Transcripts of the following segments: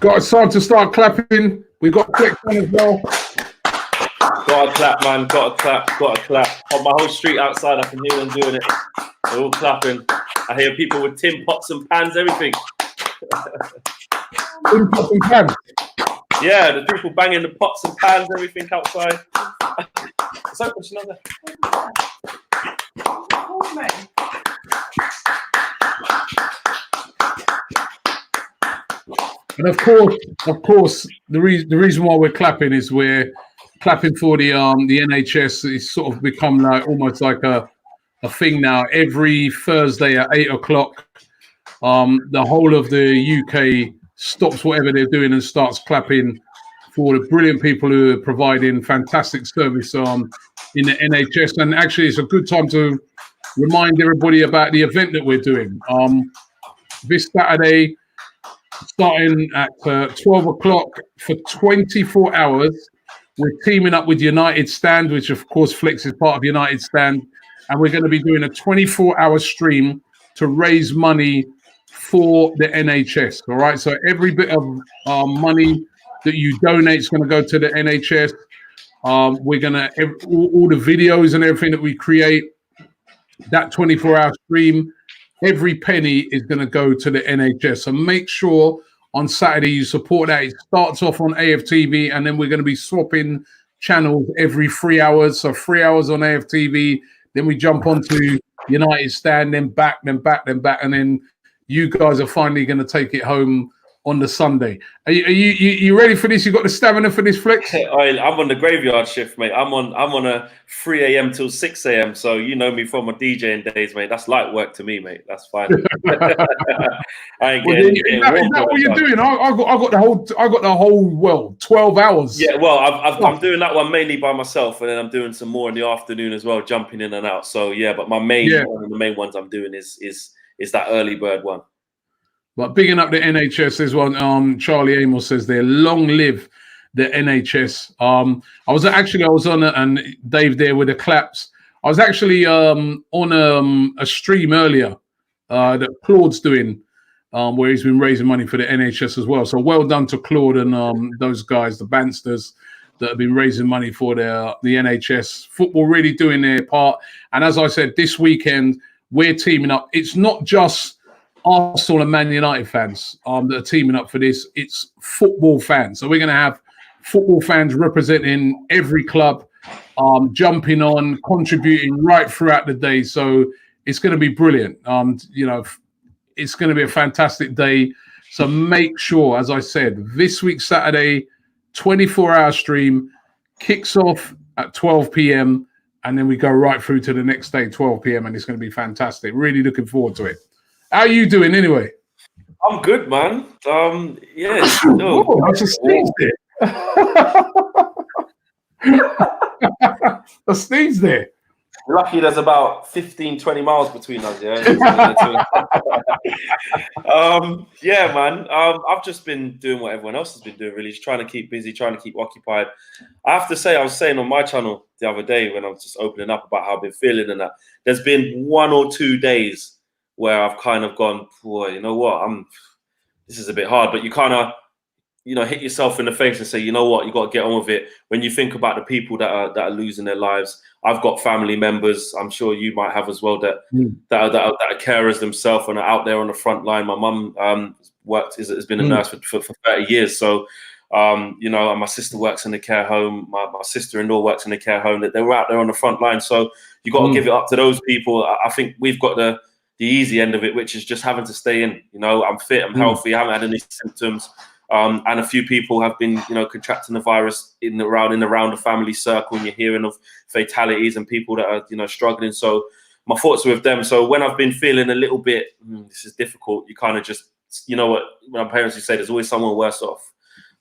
It's time to start clapping. We've got Flex on as well. Gotta clap, man. Gotta clap. On my whole street outside, I can hear them doing it. They're all clapping. I hear people with tin pots and pans, everything. Tin pots and pans? Yeah, the people banging the pots and pans, everything outside. It's open, And of course, the reason why we're clapping is we're clapping for the NHS. It's sort of become like almost like a thing now. Every Thursday at 8 o'clock, the whole of the UK stops whatever they're doing and starts clapping for the brilliant people who are providing fantastic service in the NHS. And actually, it's a good time to remind everybody about the event that we're doing this Saturday, starting at 12 o'clock for 24 hours. We're teaming up with United Stand, which of course Flex is part of United Stand, and we're going to be doing a 24-hour stream to raise money for the NHS. All right, so every bit of money that you donate is going to go to the NHS. We're going to all the videos and everything that we create, that 24-hour stream, every penny is going to go to the NHS. So make sure on Saturday you support that. It starts off on AFTV, and then we're going to be swapping channels every 3 hours. So 3 hours on AFTV, then we jump onto United Stand, then back, and then you guys are finally going to take it home on the Sunday. Are you ready for this? You got the stamina for this, Flex? I'm on the graveyard shift, mate. I'm on a 3 a.m. till 6 a.m. So you know me from my DJing days, mate. That's light work to me, mate. That's fine. I ain't getting. Is that what you're doing? I got the whole 12 hours. Yeah, well, I'm doing that one mainly by myself, and then I'm doing some more in the afternoon as well, jumping in and out. So yeah, but one of the main ones I'm doing is that early bird one. But bigging up the NHS, there's one. Charlie Amos says there, long live the NHS. I was on and Dave there with the claps. I was actually on a stream earlier that Claude's doing, where he's been raising money for the NHS as well. So well done to Claude and those guys, the Bansters, that have been raising money for the NHS. Football really doing their part. And as I said, this weekend we're teaming up. It's not just Arsenal and Man United fans that are teaming up for this. It's football fans. So we're going to have football fans representing every club, jumping on, contributing right throughout the day. So it's going to be brilliant. It's going to be a fantastic day. So make sure, as I said, this week Saturday, 24-hour stream kicks off at 12 p.m. and then we go right through to the next day, 12 p.m. and it's going to be fantastic. Really looking forward to it. How are you doing anyway? I'm good, man. Yes. No. Oh, that's a sneeze there. A sneeze there. Lucky there's about 15, 20 miles between us, yeah? Yeah, man. I've just been doing what everyone else has been doing, really. Just trying to keep busy, trying to keep occupied. I have to say, I was saying on my channel the other day when I was just opening up about how I've been feeling and that, there's been 1 or 2 days where I've kind of gone, boy, you know what, this is a bit hard, but you kind of, hit yourself in the face and say, you know what, you got to get on with it. When you think about the people that are losing their lives, I've got family members, I'm sure you might have as well, that are carers themselves and are out there on the front line. My mum has been a nurse for 30 years. So, and my sister works in the care home. My sister-in-law works in the care home. That they were out there on the front line. So you got to give it up to those people. I think we've got the easy end of it, which is just having to stay in. I'm fit, I'm healthy, I haven't had any symptoms. And a few people have been, contracting the virus in around the family circle, and you're hearing of fatalities and people that are, struggling. So my thoughts are with them. So when I've been feeling a little bit, this is difficult, you kind of just, what my parents used to say, there's always someone worse off,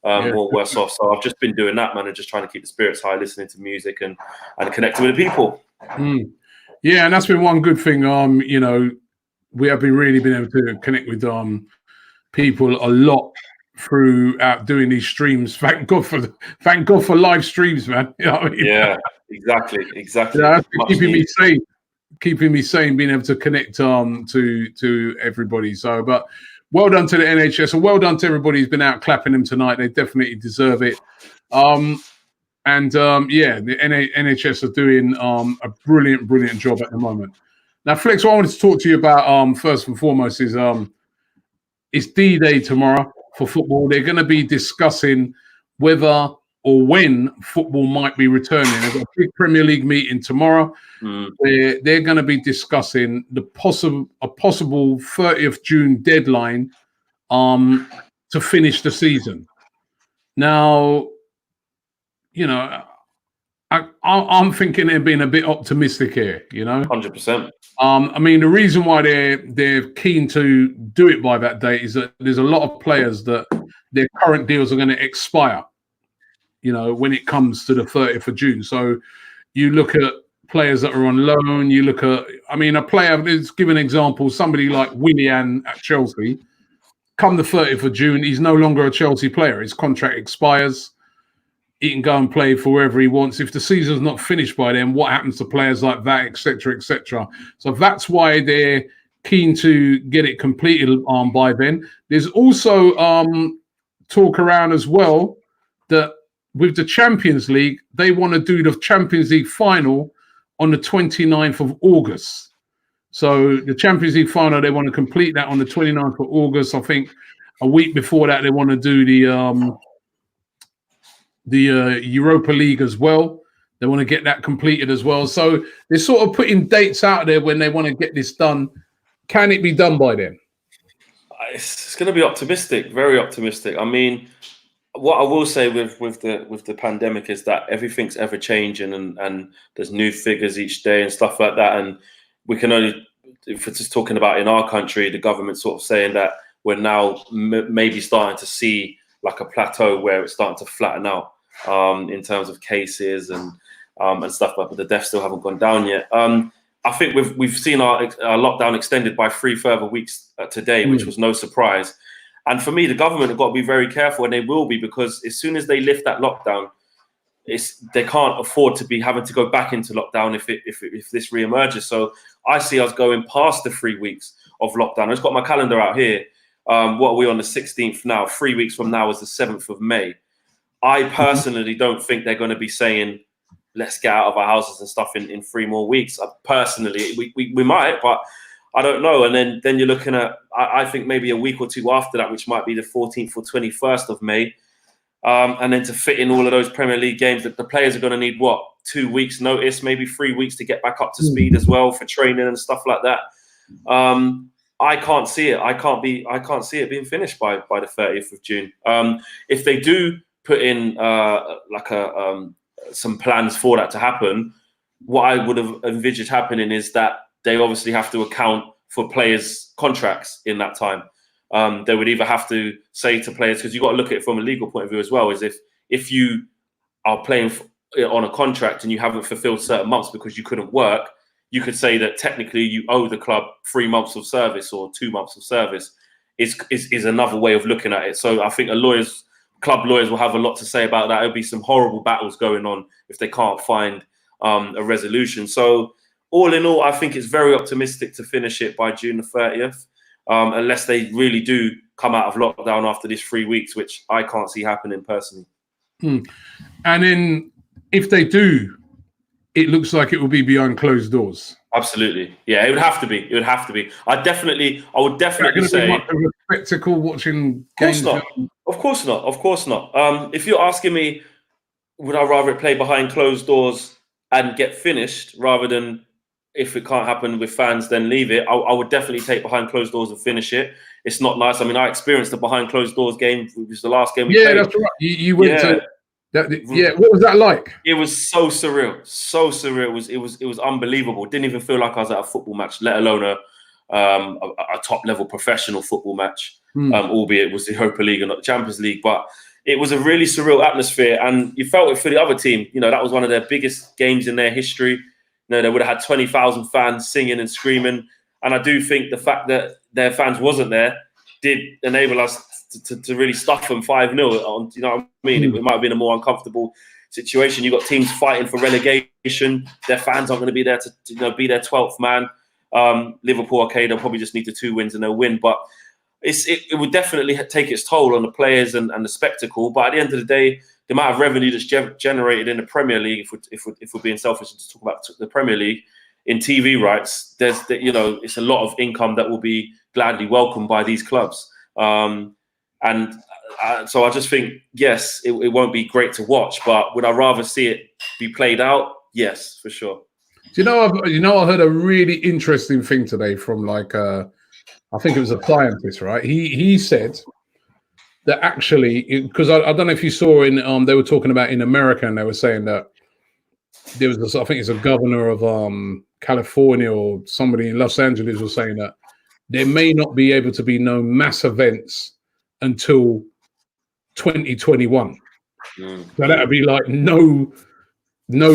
more worse off. So I've just been doing that, man, and just trying to keep the spirits high, listening to music and connecting with the people. Yeah, and that's been one good thing. We have really been able to connect with people a lot throughout doing these streams. Thank God for live streams, man. You know what I mean? Yeah, exactly. Yeah, that's keeping me sane, being able to connect to everybody. So, but well done to the NHS, and well done to everybody who's been out clapping them tonight. They definitely deserve it. The NHS are doing a brilliant job at the moment. Now, Flex, what I wanted to talk to you about first and foremost is it's D-Day tomorrow for football. They're going to be discussing whether or when football might be returning. There's a big Premier League meeting tomorrow. They're going to be discussing a possible 30th June deadline to finish the season. Now, I'm thinking they're being a bit optimistic here, 100%. I mean, the reason why they're keen to do it by that date is that there's a lot of players that their current deals are going to expire, when it comes to the 30th of June. So you look at players that are on loan, you look at, a player, let's give an example, somebody like Willian at Chelsea, come the 30th of June, he's no longer a Chelsea player. His contract expires. He can go and play for wherever he wants. If the season's not finished by then, what happens to players like that, etc., etc.? So that's why they're keen to get it completed by then. There's also talk around as well that with the Champions League, they want to do the Champions League final on the 29th of August. So the Champions League final, they want to complete that on the 29th of August. I think a week before that, they want to do the Europa League as well. They want to get that completed as well. So they're sort of putting dates out there when they want to get this done. Can it be done by then? It's going to be optimistic, very optimistic. I mean, what I will say with the pandemic is that everything's ever changing, and there's new figures each day and stuff like that. And we can only, if we're just talking about in our country, the government sort of saying that we're now maybe starting to see like a plateau where it's starting to flatten out in terms of cases and stuff, but the deaths still haven't gone down yet. I think we've seen our lockdown extended by 3 further weeks today, which was no surprise. And for me, the government have got to be very careful, and they will be, because as soon as they lift that lockdown, they can't afford to be having to go back into lockdown if this reemerges. So I see us going past the 3 weeks of lockdown. I've just got my calendar out here. What are we on, the 16th now? 3 weeks from now is the 7th of May. I personally don't think they're going to be saying, let's get out of our houses and stuff in 3 more weeks. Personally, we might, but I don't know. And then you're looking at, I think maybe a week or two after that, which might be the 14th or 21st of May. And then to fit in all of those Premier League games, that the players are going to need, 2 weeks notice, maybe 3 weeks to get back up to speed as well for training and stuff like that. I can't see it. I can't see it being finished by the 30th of June. If they do put in some plans for that to happen, what I would have envisaged happening is that they obviously have to account for players' contracts in that time. They would either have to say to players, because you've got to look at it from a legal point of view as well, is if you are playing on a contract and you haven't fulfilled certain months because you couldn't work, you could say that technically you owe the club 3 months of service or 2 months of service is another way of looking at it. So I think club lawyers will have a lot to say about that. There'll be some horrible battles going on if they can't find a resolution. So all in all, I think it's very optimistic to finish it by June the 30th, unless they really do come out of lockdown after these 3 weeks, which I can't see happening personally. And then if they do, it looks like it will be behind closed doors. Absolutely. Yeah, it would have to be. It would have to be. I would definitely say... Be much of a spectacle watching games. Of course not. If you're asking me, would I rather it play behind closed doors and get finished rather than, if it can't happen with fans, then leave it? I would definitely take behind closed doors and finish it. It's not nice. I mean, I experienced the behind closed doors game. It was the last game we played. Yeah, that's right. You went to... what was that like? It was so surreal. So surreal. It was unbelievable. It didn't even feel like I was at a football match, let alone a top level professional football match. Albeit it was the Europa League and not the Champions League. But it was a really surreal atmosphere, and you felt it for the other team. That was one of their biggest games in their history. They would have had 20,000 fans singing and screaming. And I do think the fact that their fans wasn't there did enable us to really stuff them 5-0. You know what I mean? It might have been a more uncomfortable situation. You've got teams fighting for relegation. Their fans aren't going to be there to be their 12th man. Liverpool, okay, they'll probably just need the 2 wins and they'll win. But it would definitely take its toll on the players and the spectacle. But at the end of the day, the amount of revenue that's generated in the Premier League, if we're being selfish and to talk about the Premier League, in TV rights, it's a lot of income that will be gladly welcomed by these clubs. So I just think, yes, it won't be great to watch, but would I rather see it be played out? Yes, for sure. Do you know, I heard a really interesting thing today from I think it was a scientist, right? He said that actually, because I don't know if you saw they were talking about in America, and they were saying that there was I think it's a governor of California or somebody in Los Angeles was saying that there may not be able to be no mass events until 2021. So that would be like no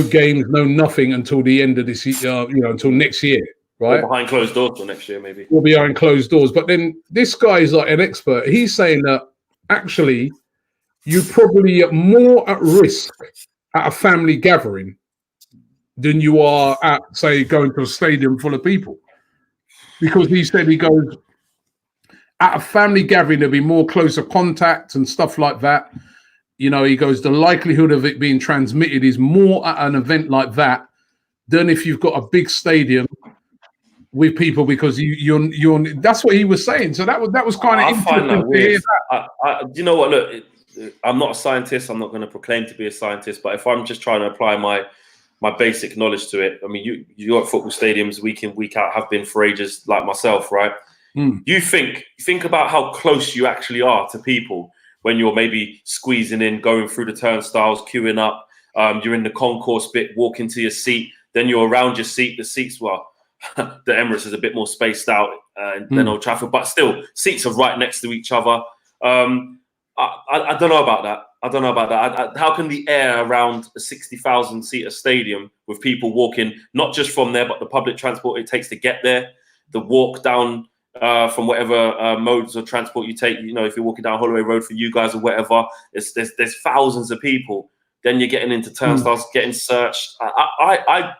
games, no nothing until the end of this year, until next year, right? Or behind closed doors till next year, maybe. We'll be behind closed doors. But then this guy is like an expert. He's saying that actually you're probably more at risk at a family gathering than you are at, say, going to a stadium full of people. Because he said, he goes, at a family gathering, there'll be more closer contact and stuff like that. He goes, the likelihood of it being transmitted is more at an event like that than if you've got a big stadium with people, because you're that's what he was saying. So that was kind of interesting to hear that. You know what? Look, I'm not a scientist. I'm not going to proclaim to be a scientist. But if I'm just trying to apply my basic knowledge to it, I mean, you're at football stadiums week in, week out, have been for ages, like myself, right? You think about how close you actually are to people when you're maybe squeezing in, going through the turnstiles, queuing up. You're in the concourse bit, walking to your seat, then you're around your seat. The seats, well, the Emirates is a bit more spaced out than Old Trafford, but still, seats are right next to each other. I don't know about that. How can the air around a 60,000 seater stadium with people walking, not just from there, but the public transport it takes to get there, the walk down from whatever modes of transport you take, if you're walking down Holloway Road for you guys or whatever, there's thousands of people. Then you're getting into turnstiles, getting searched.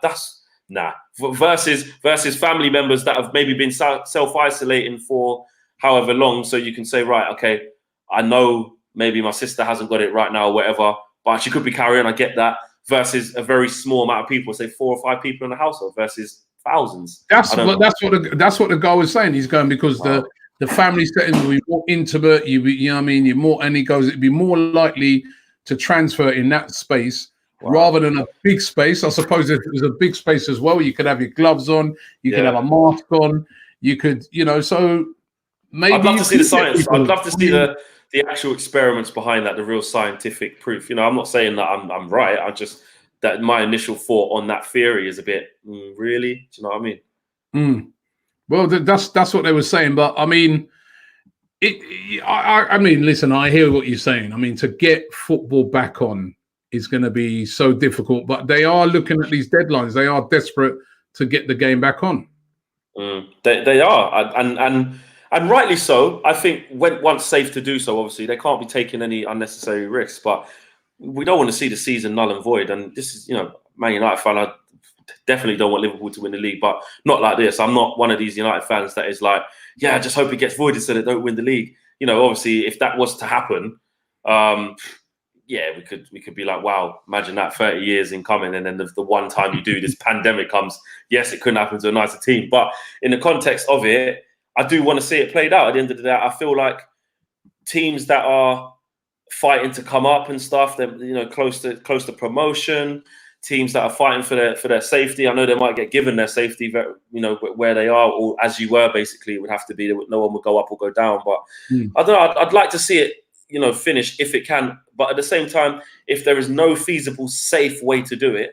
That's nah. Versus family members that have maybe been self-isolating for however long, so you can say, right, okay, I know maybe my sister hasn't got it right now or whatever, but she could be carrying. I get that. Versus a very small amount of people, say 4 or 5 people in the household versus thousands. That's what the guy was saying. He's going because the family settings will be more intimate. You're more, and he goes, it'd be more likely to transfer in that space rather than a big space. I suppose if it was a big space as well, you could have your gloves on, you could have a mask on, you could, so maybe I'd love to see the science. I'd love to see the actual experiments behind that, the real scientific proof. I'm not saying that I'm right. That my initial thought on that theory is a bit, really? Do you know what I mean? Well, that's what they were saying. But I mean, listen, I hear what you're saying. I mean, to get football back on is going to be so difficult, but they are looking at these deadlines. They are desperate to get the game back on. They are. And rightly so. I think once safe to do so, obviously, they can't be taking any unnecessary risks. But we don't want to see the season null and void. And this is, Man United fan, I definitely don't want Liverpool to win the league, but not like this. I'm not one of these United fans that is like, I just hope it gets voided so they don't win the league. Obviously, if that was to happen, we could be like, wow, imagine that 30 years in coming, and then the one time you do, this pandemic comes. Yes, it couldn't happen to a nicer team, but in the context of it, I do want to see it played out. At the end of the day, I feel like teams that are fighting to come up and stuff, they're close to promotion. Teams that are fighting for their safety. I know they might get given their safety, where they are, or as you were, basically, it would have to be. No one would go up or go down. But I don't know. I'd like to see it, finish if it can. But at the same time, if there is no feasible, safe way to do it,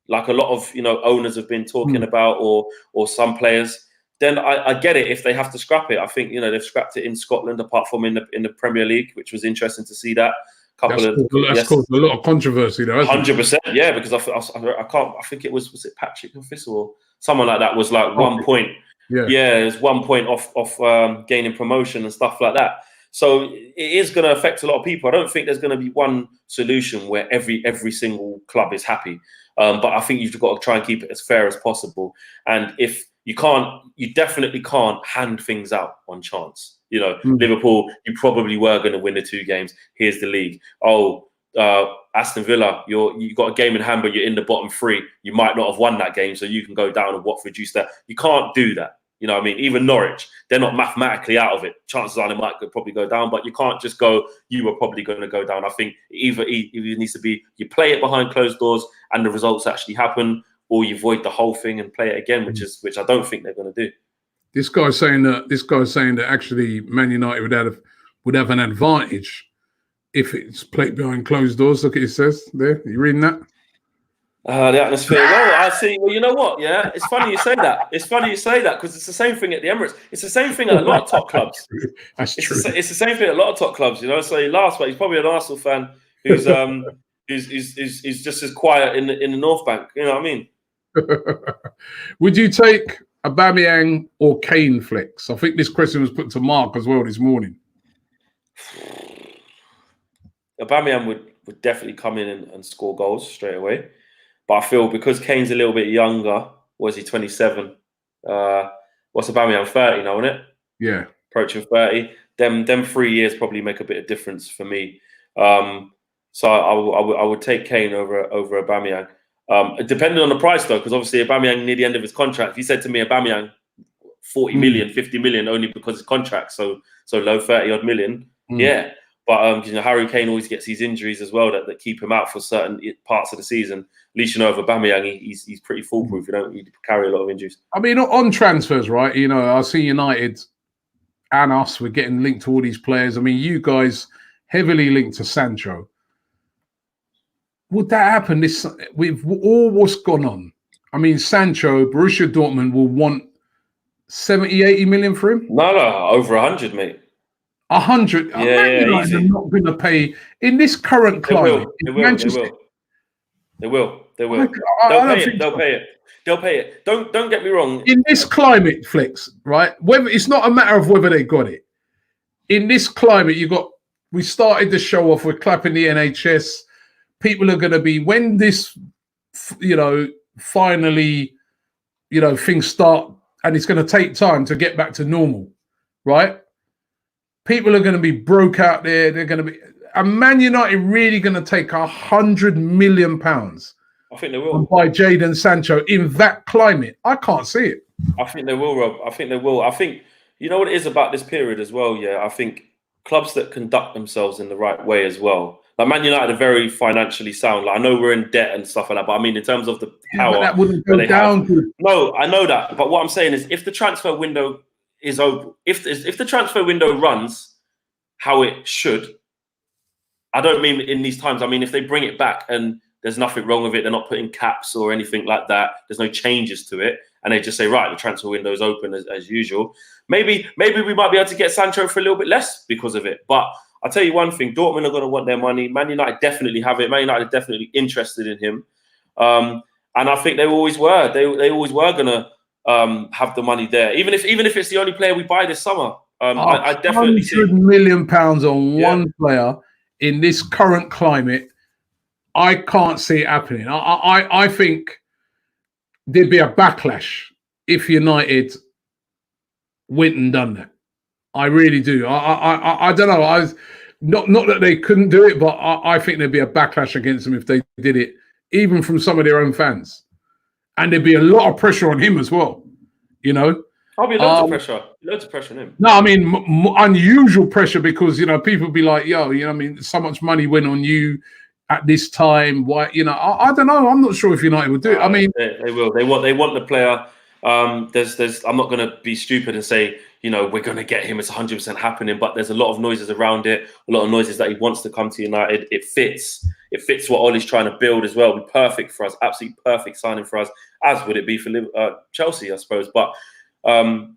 like a lot of owners have been talking about, or some players, then I get it if they have to scrap it. I think they've scrapped it in Scotland, apart from in the Premier League, which was interesting to see that. That's caused a lot of controversy, though. 100%, yeah. Because I can't. I think it was it Patrick Official or someone like that was like 1 point. Yeah, it was 1 point off gaining promotion and stuff like that. So it is going to affect a lot of people. I don't think there's going to be one solution where every single club is happy. But I think you've got to try and keep it as fair as possible. And if you definitely can't hand things out on chance. You know, Liverpool, you probably were going to win the 2 games. Here's the league. Oh, Aston Villa, you got a game in hand, but you're in the bottom 3. You might not have won that game, so you can go down and Watford reduce that. You can't do that. You know what I mean? Even Norwich, they're not mathematically out of it. Chances are they might probably go down, but you can't just go, you were probably going to go down. I think either it needs to be you play it behind closed doors and the results actually happen, or you void the whole thing and play it again, which I don't think they're going to do. This guy's saying that actually Man United would have an advantage if it's played behind closed doors. Look at it says there. You reading that? The atmosphere. Well, I see. Well, you know what? Yeah, it's funny you say that. It's funny you say that because it's the same thing at the Emirates. It's the same thing at a lot of top clubs. That's true. It's the same thing at a lot of top clubs. You know. So last week, he's probably an Arsenal fan who's who's just as quiet in the North Bank. You know what I mean? Would you take Aubameyang or Kane flex? I think this question was put to Mark as well this morning. Aubameyang would definitely come in and score goals straight away. But I feel because Kane's a little bit younger, was he 27? What's Aubameyang, 30 now, isn't it? Yeah. Approaching 30. Them 3 years probably make a bit of difference for me. So I would take Kane over Aubameyang. Depending on the price though, because obviously Aubameyang near the end of his contract. If you said to me Aubameyang 40 million, 50 million only because his contract so low, 30 odd million, yeah. But Harry Kane always gets these injuries as well that keep him out for certain parts of the season. At least with Aubameyang, he's pretty foolproof. You don't need to carry a lot of injuries. I mean, on transfers, right? You know, I see United and us, we're getting linked to all these players. I mean, you guys heavily linked to Sancho. Would that happen with all what's gone on? I mean, Sancho, Borussia Dortmund will want 70, 80 million for him? No, over 100, mate. 100? Yeah, they're not going to pay in this current climate. They will. They'll pay it. Don't get me wrong. In this climate, Flex, right? Whether it's not a matter of whether they got it. In this climate, we started the show off with clapping the NHS. People are going to be, when this, finally, things start, and it's going to take time to get back to normal, right? People are going to be broke out there. They're going to be, and Man United really going to take £100 million. I think they will. And buy Jadon Sancho in that climate. I can't see it. I think they will, Rob. I think they will. I think, you know what it is about this period as well, yeah? I think clubs that conduct themselves in the right way as well. Like Man United are very financially sound. Like I know we're in debt and stuff like that, but I mean in terms of the power, that wouldn't go down. No, I know that. But what I'm saying is, if the transfer window is open, if the transfer window runs how it should, I don't mean in these times. I mean if they bring it back and there's nothing wrong with it, they're not putting caps or anything like that. There's no changes to it, and they just say, right, the transfer window is open as usual. Maybe we might be able to get Sancho for a little bit less because of it, but. I'll tell you one thing, Dortmund are going to want their money. Man United definitely have it. Man United are definitely interested in him. And I think they always were. They always were going to have the money there. Even if it's the only player we buy this summer. I definitely see £100 million on one player in this current climate. I can't see it happening. I think there'd be a backlash if United went and done that. I really do. I don't know. Not that they couldn't do it, but I think there'd be a backlash against them if they did it, even from some of their own fans. And there'd be a lot of pressure on him as well. I'll be loads of pressure on him. No, I mean unusual pressure because people be like, yo, I mean, so much money went on you at this time. Why? I don't know. I'm not sure if United would do it. I mean, they will. They want the player. There's. I'm not going to be stupid and say, we're going to get him. It's 100% happening. But there's a lot of noises around it. A lot of noises that he wants to come to United. It fits. It fits what Ollie's trying to build as well. It'd be perfect for us. Absolutely perfect signing for us. As would it be for Chelsea, I suppose. But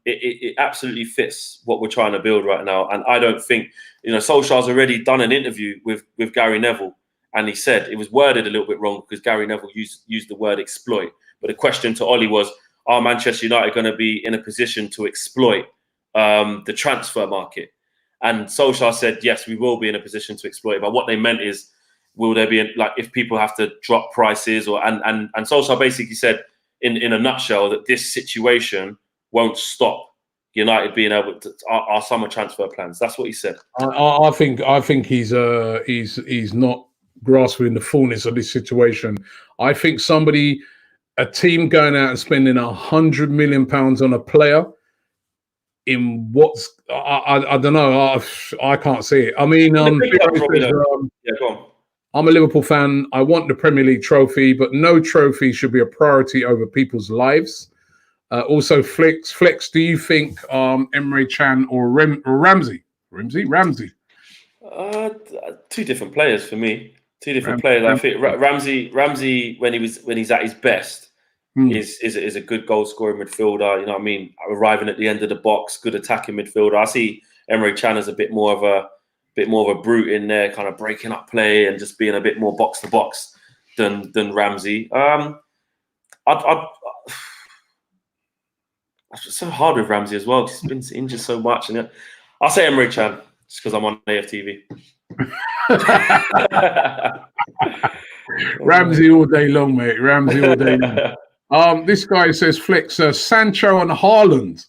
it absolutely fits what we're trying to build right now. And I don't think Solskjaer's already done an interview with Gary Neville, and he said it was worded a little bit wrong because Gary Neville used the word exploit. But the question to Ollie was, are Manchester United going to be in a position to exploit the transfer market? And Solskjaer said, yes, we will be in a position to exploit it. But what they meant is, will there be, if people have to drop prices? And Solskjaer basically said, in a nutshell, that this situation won't stop United being able to our summer transfer plans. That's what he said. I think he's not grasping the fullness of this situation. I think a team going out and spending £100 million on a player in what's I don't know. I can't see it. I mean, Yeah, go on. I'm a Liverpool fan. I want the Premier League trophy, but no trophy should be a priority over people's lives. Also, Flex, do you think Emre Can or Ramsey? Two different players for me. Two different players. I think Ramsey when he's at his best is a good goal scoring midfielder. You know what I mean? Arriving at the end of the box, good attacking midfielder. I see Emre Can as a bit more of a brute in there, kind of breaking up play and just being a bit more box to box than Ramsey. It's so hard with Ramsey as well. He's been injured so much, and I'll say Emre Can just because I'm on AFTV. Ramsey all day long, mate. Ramsey all day long. This guy says Flex, Sancho and Haaland.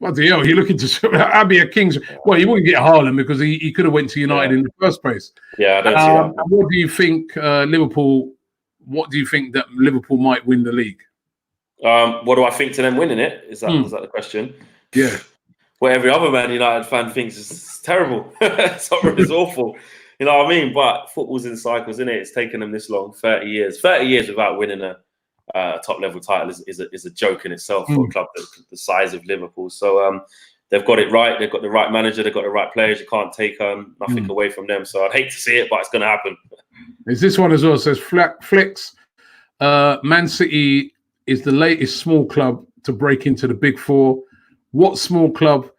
Bloody hell, you're looking to Abbey a Kings. Well, you wouldn't get Haaland because he could have went to United in the first place. Yeah, I don't see that. What do you think, Liverpool? What do you think that Liverpool might win the league? What do I think to them winning it? Is that the question? Yeah. What every other Man United fan thinks is terrible. It's awful. You know what I mean? But football's in cycles, isn't it? It's taken them this long, 30 years. 30 years without winning a top-level title is a joke in itself for a club the size of Liverpool. So they've got it right. They've got the right manager. They've got the right players. You can't take nothing away from them. So I'd hate to see it, but it's going to happen. Is this one as well? It says Flex, Man City is the latest small club to break into the Big Four. What small club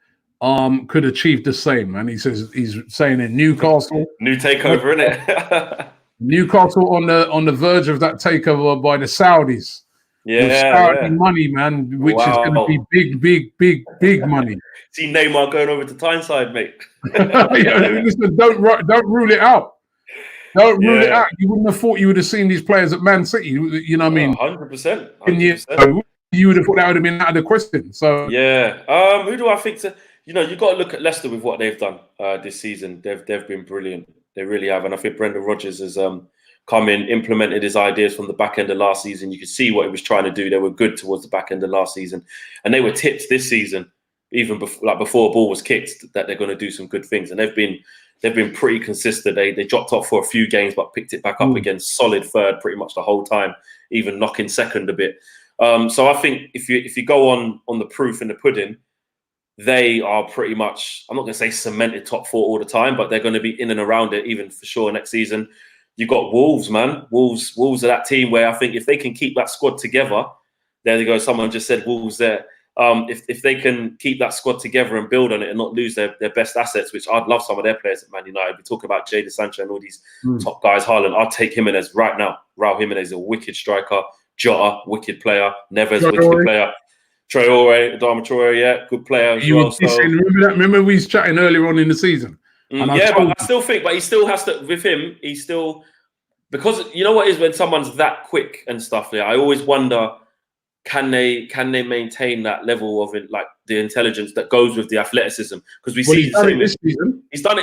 could achieve the same? And he says he's saying in Newcastle. New takeover, innit? Newcastle on the verge of that takeover by the Saudis. Yeah, money, man, which is going to be big money. See Neymar going over to Tyneside, mate. Listen, don't rule it out. Don't rule it out. You wouldn't have thought you would have seen these players at Man City. You know what I mean? 100%. You would have thought that would have been out of the question. So who do I think to? You got to look at Leicester with what they've done this season. They've been brilliant. They really have. And I think Brendan Rodgers has come in, implemented his ideas from the back end of last season. You could see what he was trying to do. They were good towards the back end of last season, and they were tipped this season, even before a ball was kicked, that they're going to do some good things. And they've been pretty consistent. They dropped off for a few games, but picked it back up again. Solid third, pretty much the whole time, even knocking second a bit. So I think if you go on the proof in the pudding, they are pretty much, I'm not going to say cemented top four all the time, but they're going to be in and around it even for sure next season. You've got Wolves, man. Wolves are that team where I think if they can keep that squad together, there you go. Someone just said Wolves there. If they can keep that squad together and build on it and not lose their best assets, which I'd love some of their players at Man United. We talk about Jadon Sancho and all these top guys. Haaland, I'd take Jimenez right now. Raul Jimenez is a wicked striker. Jota, wicked player. Neves, wicked player. Traore, Adama Traore, good player as well. Remember we was chatting earlier on in the season? But I still think, he still has to, with him, he's still, because you know what it is when someone's that quick and stuff, I always wonder, can they maintain that level of like the intelligence that goes with the athleticism? Because he's done it this season. He's done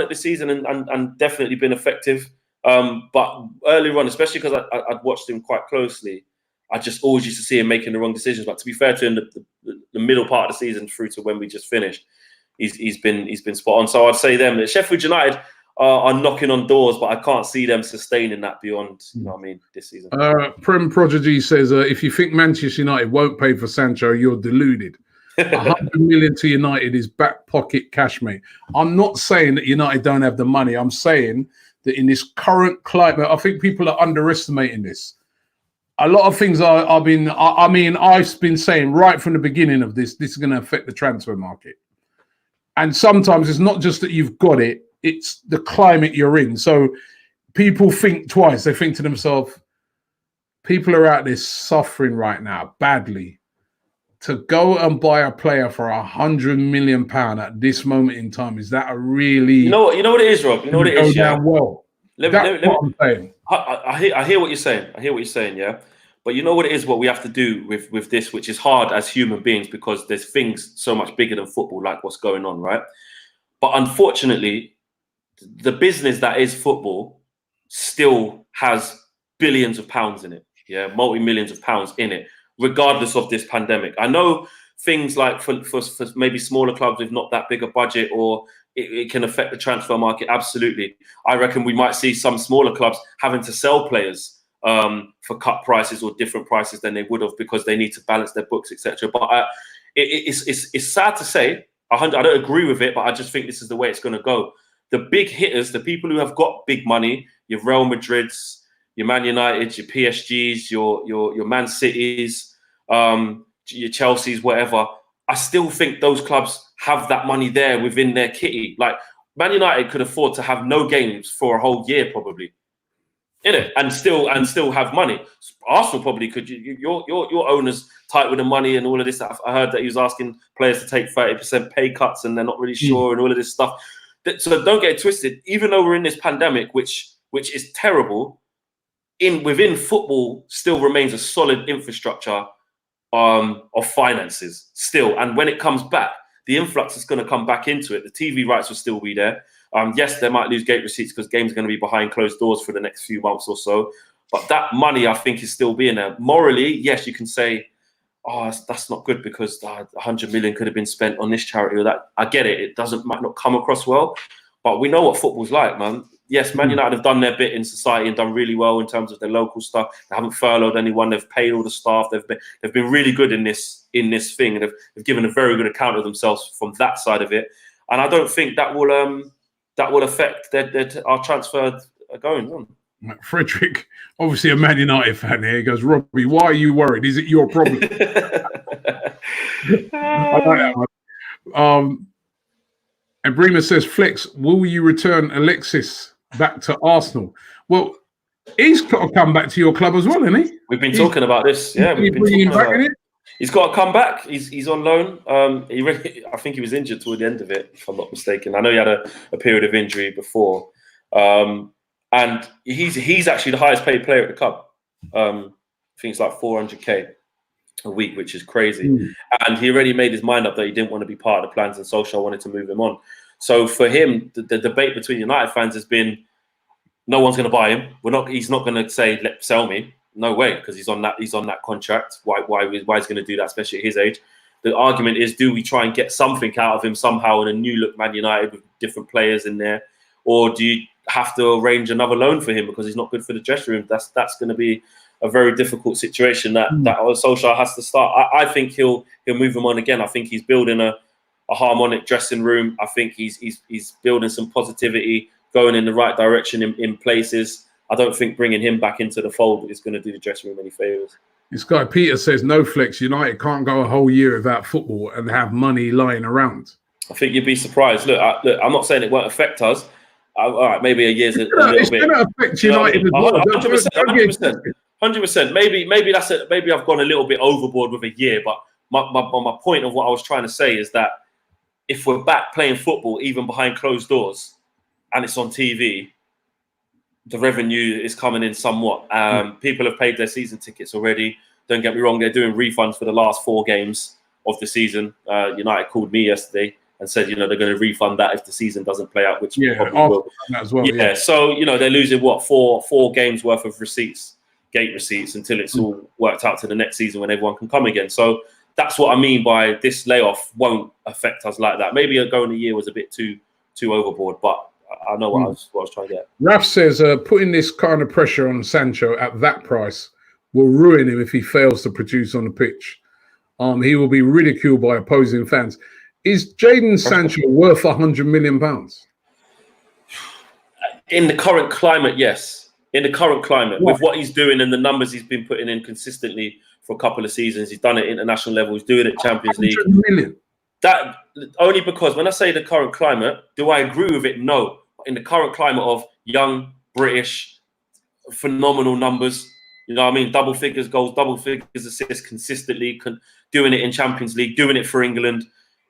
it this season and definitely been effective. But earlier on, especially because I'd watched him quite closely, I just always used to see him making the wrong decisions. But to be fair to him, the middle part of the season through to when we just finished, he's been spot on. So I'd say them. Sheffield United are knocking on doors, but I can't see them sustaining that beyond, this season. Prem Prodigy says, if you think Manchester United won't pay for Sancho, you're deluded. 100 million to United is back pocket cash, mate. I'm not saying that United don't have the money. I'm saying that in this current climate, I think people are underestimating this. A lot of things I've been saying right from the beginning of this is going to affect the transfer market. And sometimes it's not just that you've got it, it's the climate you're in. So people think twice. They think to themselves, people are out there suffering right now badly. To go and buy a player for £100 million at this moment in time, is that a really... You know what it is, Rob? You know what it is, yeah? Well. That's what I'm saying. I hear what you're saying. Yeah. But you know what it is, what we have to do with this, which is hard as human beings because there's things so much bigger than football, like what's going on, right? But unfortunately, the business that is football still has billions of pounds in it, yeah, multi-millions of pounds in it, regardless of this pandemic. I know things like for maybe smaller clubs with not that big a budget, or it can affect the transfer market. Absolutely. I reckon we might see some smaller clubs having to sell players for cut prices or different prices than they would have because they need to balance their books, etc. But it's sad to say. I don't agree with it, but I just think this is the way it's going to go. The big hitters, the people who have got big money, your Real Madrids, your Man Uniteds, your PSGs, your Man Cities, your Chelseas, whatever. I still think those clubs have that money there within their kitty. Like Man United could afford to have no games for a whole year, probably. Innit? And still have money. Arsenal probably could. Your owner's tight with the money and all of this. I heard that he was asking players to take 30% pay cuts and they're not really sure and all of this stuff. So don't get it twisted. Even though we're in this pandemic, which is terrible, within football still remains a solid infrastructure of finances still. And when it comes back, the influx is going to come back into it. The TV rights will still be there. Yes, they might lose gate receipts because games are going to be behind closed doors for the next few months or so. But that money, I think, is still being there. Morally, yes, you can say, oh, that's not good because 100 million could have been spent on this charity or that. I get it. It might not come across well. But we know what football's like, man. Yes, Man United have done their bit in society and done really well in terms of their local stuff. They haven't furloughed anyone. They've paid all the staff. They've been really good in this thing, and they've given a very good account of themselves from that side of it. And I don't think that will affect our transfer going on. Frederick, obviously a Man United fan here, he goes, Robbie, why are you worried? Is it your problem? I like that. And Bremer says, Flex, will you return Alexis back to Arsenal? Well, he's got to come back to your club as well, isn't he? We've been talking about this. Yeah, we've been talking about it. He's got to come back. He's on loan. I think he was injured toward the end of it, if I'm not mistaken. I know he had a period of injury before. And he's actually the highest paid player at the club. I think it's like 400k a week, which is crazy. And he already made his mind up that he didn't want to be part of the plans, and Solskjaer wanted to move him on. So for him, the debate between United fans has been, no one's going to buy him. He's not going to say, sell me. No way, because he's on that contract. Why he's going to do that, especially at his age? The argument is, do we try and get something out of him somehow in a new look Man United with different players in there, or do you have to arrange another loan for him because he's not good for the dressing room? That's going to be a very difficult situation that Solskjaer has to start. I think he'll move him on again. I think he's building a harmonic dressing room. I think he's building some positivity, going in the right direction in places. I don't think bringing him back into the fold is going to do the dressing room any favours. This guy Peter says, no Flex, United can't go a whole year without football and have money lying around. I think you'd be surprised. Look, I'm not saying it won't affect us. All right, maybe a year's a little bit. It's going to affect United as well. 100%. Maybe I've gone a little bit overboard with a year, but my point of what I was trying to say is that if we're back playing football, even behind closed doors, and it's on TV, the revenue is coming in somewhat. People have paid their season tickets already. Don't get me wrong, they're doing refunds for the last 4 games of the season. United called me yesterday and said, they're going to refund that if the season doesn't play out, which probably will. As well, yeah, so, they're losing, four games worth of receipts, gate receipts, until it's all worked out to the next season when everyone can come again. So that's what I mean by this layoff won't affect us like that. Maybe going a year was a bit too overboard, but I know what I was trying to get. Raf says putting this kind of pressure on Sancho at that price will ruin him if he fails to produce on the pitch. He will be ridiculed by opposing fans. Is Jadon Sancho worth £100 million? In the current climate, yes. In the current climate, with what he's doing and the numbers he's been putting in consistently for a couple of seasons, he's done it at international level. He's doing it Champions League. Million. That only because when I say the current climate, do I agree with it? No. In the current climate of young British, phenomenal numbers, double figures goals, double figures assists consistently, doing it in Champions League, doing it for England.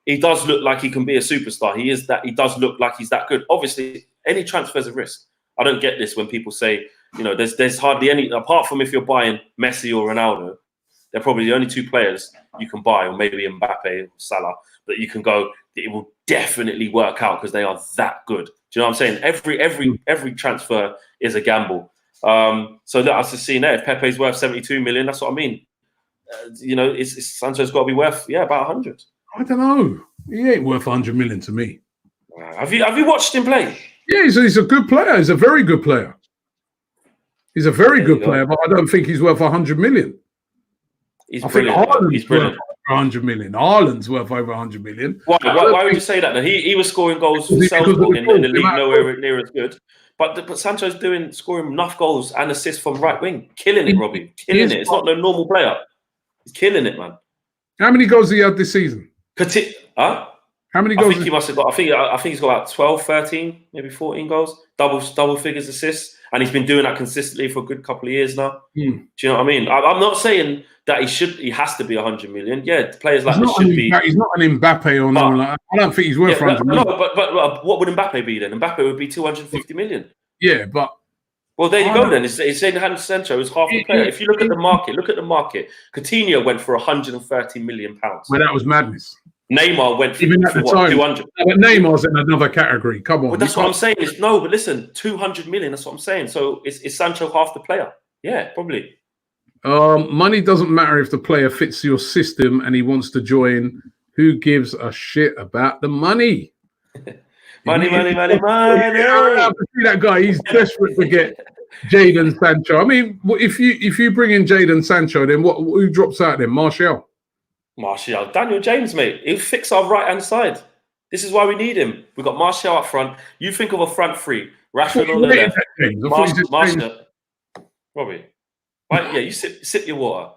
He does look like he can be a superstar. He does look like he's that good. Obviously, any transfer is a risk. I don't get this when people say You know, there's hardly any, apart from if you're buying Messi or Ronaldo, they're probably the only two players you can buy, or maybe Mbappe or Salah, that you can go, it will definitely work out because they are that good. Do you know what I'm saying? Every transfer is a gamble. So that I was just seeing there, if Pepe's worth 72 million, that's what I mean. You know, Sancho's got to be worth, about 100. I don't know. He ain't worth 100 million to me. Have you watched him play? Yeah, he's a good player. He's a very good player. He's a very good player, but I don't think he's worth 100 million. He's brilliant. He's brilliant. 100 million. Haaland's worth over 100 million. Why would you say that? He was scoring goals for Salzburg in the league nowhere near as good. But Sancho's scoring enough goals and assists from right wing. Killing it, Robbie. Killing it. It's not no normal player. He's killing it, man. How many goals did he have this season? How many goals? I think he must have got. I think he's got about 12, 13, maybe 14 goals, double figures assists, and he's been doing that consistently for a good couple of years now. Do you know what I mean? I'm not saying that he has to be 100 million. Yeah, players like this should be. He's not an Mbappe or no. Like, I don't think he's worth 100 million. No, but what would Mbappe be then? Mbappe would be 250 million. Yeah, but. Well, there you go then. It's saying Sancho is half the player. If you look at the market, Coutinho went for 130 million pounds. Well, that was madness. Neymar went for, even at the time, 200. But Neymar's in another category. Come on. Well, that's what I'm saying. But listen, 200 million. That's what I'm saying. So is Sancho half the player? Yeah, probably. Money doesn't matter if the player fits your system and he wants to join. Who gives a shit about the money? money. I see that guy. He's desperate to get Jadon Sancho. I mean, if you bring in Jadon Sancho, then who drops out then? Martial, Daniel James, mate. He'll fix our right-hand side. This is why we need him. We've got Martial up front. You think of a front three. Rashford on the left. Martial. Robbie. Right, yeah, you sip your water.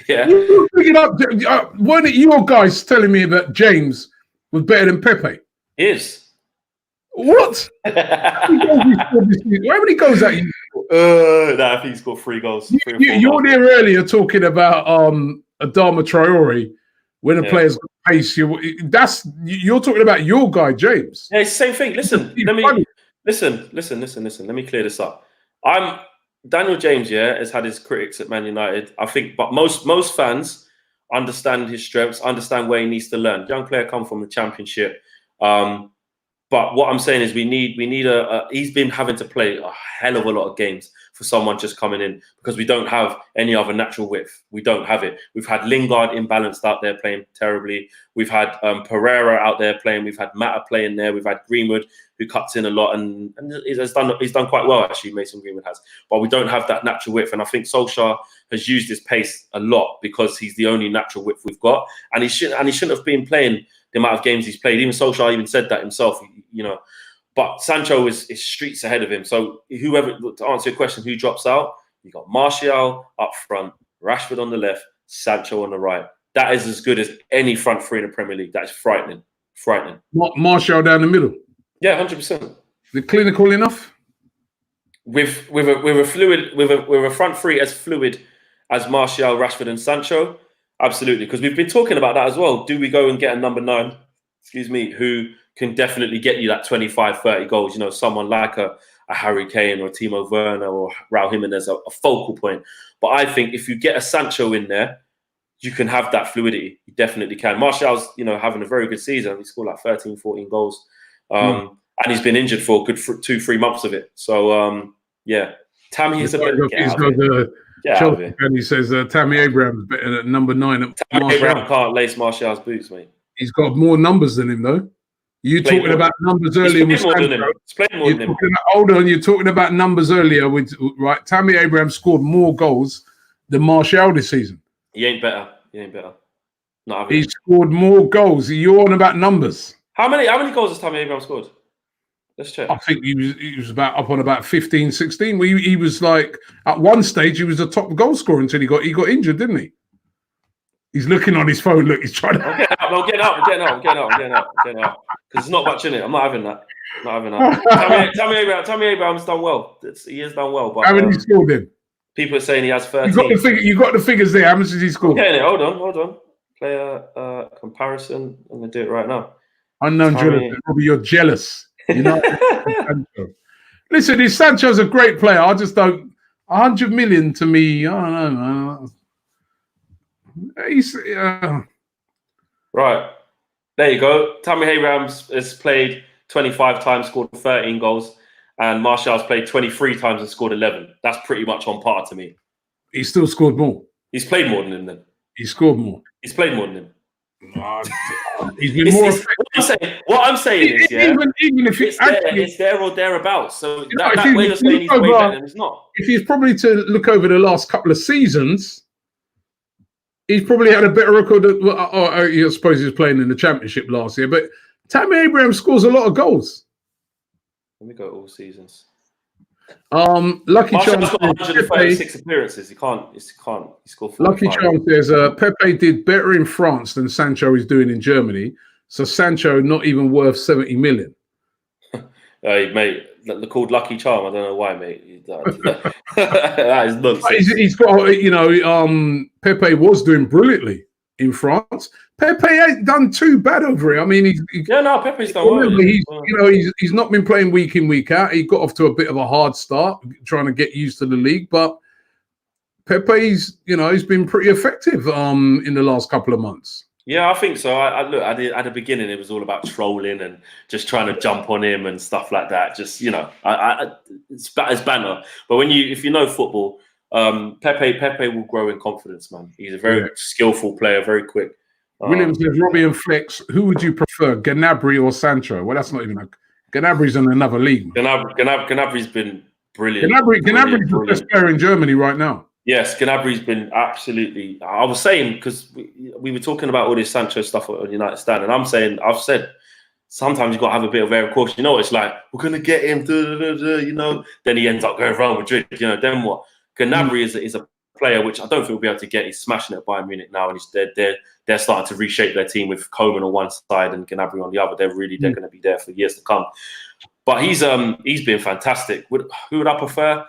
Yeah. You pick it up. Weren't it your guys telling me that James was better than Pepe? He is. What? How many goals that you? I think he scored 3 goals. You're there earlier talking about Adama Traore when a player's got pace. You're talking about your guy James. Yeah, it's the same thing. Listen, Let me clear this up. Daniel James, has had his critics at Man United. I think, but most fans understand his strengths, understand where he needs to learn. Young player come from the Championship. But what I'm saying is we need he's been having to play a hell of a lot of games for someone just coming in because we don't have any other natural width. We don't have it. We've had Lingard imbalanced out there playing terribly. We've had Pereira out there playing. We've had Mata playing there. We've had Greenwood who cuts in a lot and he's done quite well actually. Mason Greenwood has, but we don't have that natural width. And I think Solskjaer has used his pace a lot because he's the only natural width we've got, and he shouldn't have been playing the amount of games he's played. Even Solskjaer even said that himself, you know. But Sancho is streets ahead of him. So whoever, to answer your question, who drops out? You got Martial up front, Rashford on the left, Sancho on the right. That is as good as any front three in the Premier League. That is frightening. Martial down the middle. Yeah, 100%. The clinical enough? With a front three as fluid as Martial, Rashford, and Sancho. Absolutely, because we've been talking about that as well. Do we go and get a number 9, who can definitely get you that 25, 30 goals? You know, someone like a Harry Kane or Timo Werner or Raul Jimenez, a focal point. But I think if you get a Sancho in there, you can have that fluidity. You definitely can. Martial's, having a very good season. He scored like 13, 14 goals. And he's been injured for a good 2-3 months of it. So, Tammy is a bit... And he says Tammy Abraham's better at number 9. Tammy Abraham can't lace Martial's boots, mate. He's got more numbers than him, though. You talking about numbers earlier with Sancho. Hold on, you're talking about numbers earlier with Tammy Abraham scored more goals than Martial this season. He ain't better. He scored more goals. You're on about numbers. How many goals has Tammy Abraham scored? Let's check. I think he was up on about 15, 16. He was like at one stage he was a top goal scorer until he got injured, didn't he? He's looking on his phone. Look, he's trying to. I'm getting out. Because there's not much in it. I'm not having that. Tammy Abraham's done well. He has done well. But how many scored then? People are saying he has 13. You got the figures there. How much did he score? Okay, hold on. Player comparison. I'm gonna do it right now. Unknown jealous. Robbie, you're jealous. Listen, Sancho's a great player. I just don't. 100 million to me, I don't know, man. He's Right. There you go. Tammy Abrahams has played 25 times, scored 13 goals, and Martial's played 23 times and scored 11. That's pretty much on par to me. He still scored more. He's played more than him then. He scored more. He's played more than him. He's been more effective. What I'm saying is, yeah, even if it's there or thereabouts. So know, that way you're saying he's way better than he's not. If he's probably to look over the last couple of seasons, he's probably had a better record. I suppose he was playing in the Championship last year, but Tammy Abraham scores a lot of goals. Let me go all seasons. Lucky Martial's Charms got 136 appearances. He scored 45. Lucky Charms says Pepe did better in France than Sancho is doing in Germany. So Sancho not even worth 70 million. Hey, mate, they're called Lucky Charm. I don't know why, mate. That is nonsense. He's got, Pepe was doing brilliantly in France. Pepe ain't done too bad over it. I mean, Pepe's done well. He's not been playing week in, week out. He got off to a bit of a hard start trying to get used to the league, but Pepe's, he's been pretty effective in the last couple of months. Yeah, I think so. Look, at the beginning, it was all about trolling and just trying to jump on him and stuff like that. Just, it's banter. But if you know football, Pepe will grow in confidence, man. He's a very skillful player, very quick. Williams says, Robbie and Flex, who would you prefer, Gnabry or Sancho? Well, that's not even Gnabry's in another league. Gnabry's been brilliant. Gnabry's the best player in Germany right now. Yes, Gnabry's been absolutely. I was saying, because we were talking about all this Sancho stuff on United Stand, and I've said sometimes you've got to have a bit of air of caution. You know, it's like, we're going to get him, then he ends up going Real Madrid, then what? Gnabry is a player which I don't think we'll be able to get. He's smashing it at Bayern Munich now, and they're starting to reshape their team with Koeman on one side and Gnabry on the other. They're going to be there for years to come. But he's been fantastic. Who would I prefer?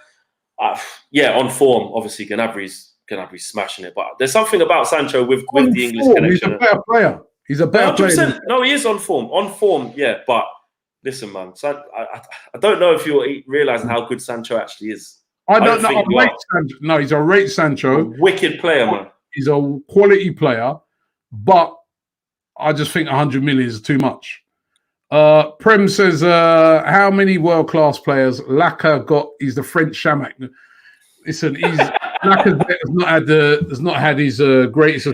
On form, obviously Gnabry's smashing it. But there's something about Sancho with the English connection. He's a better player. He's a better player. No, he is on form. On form, yeah. But listen, man, I don't know if you're realizing how good Sancho actually is. I don't know. Sancho. No, he's a great Sancho. Wicked player, man. He's a quality player, but I just think 100 million is too much. Prem says, how many world-class players Laka got? He's the French Shamak. Listen, Laka has not had his greatest.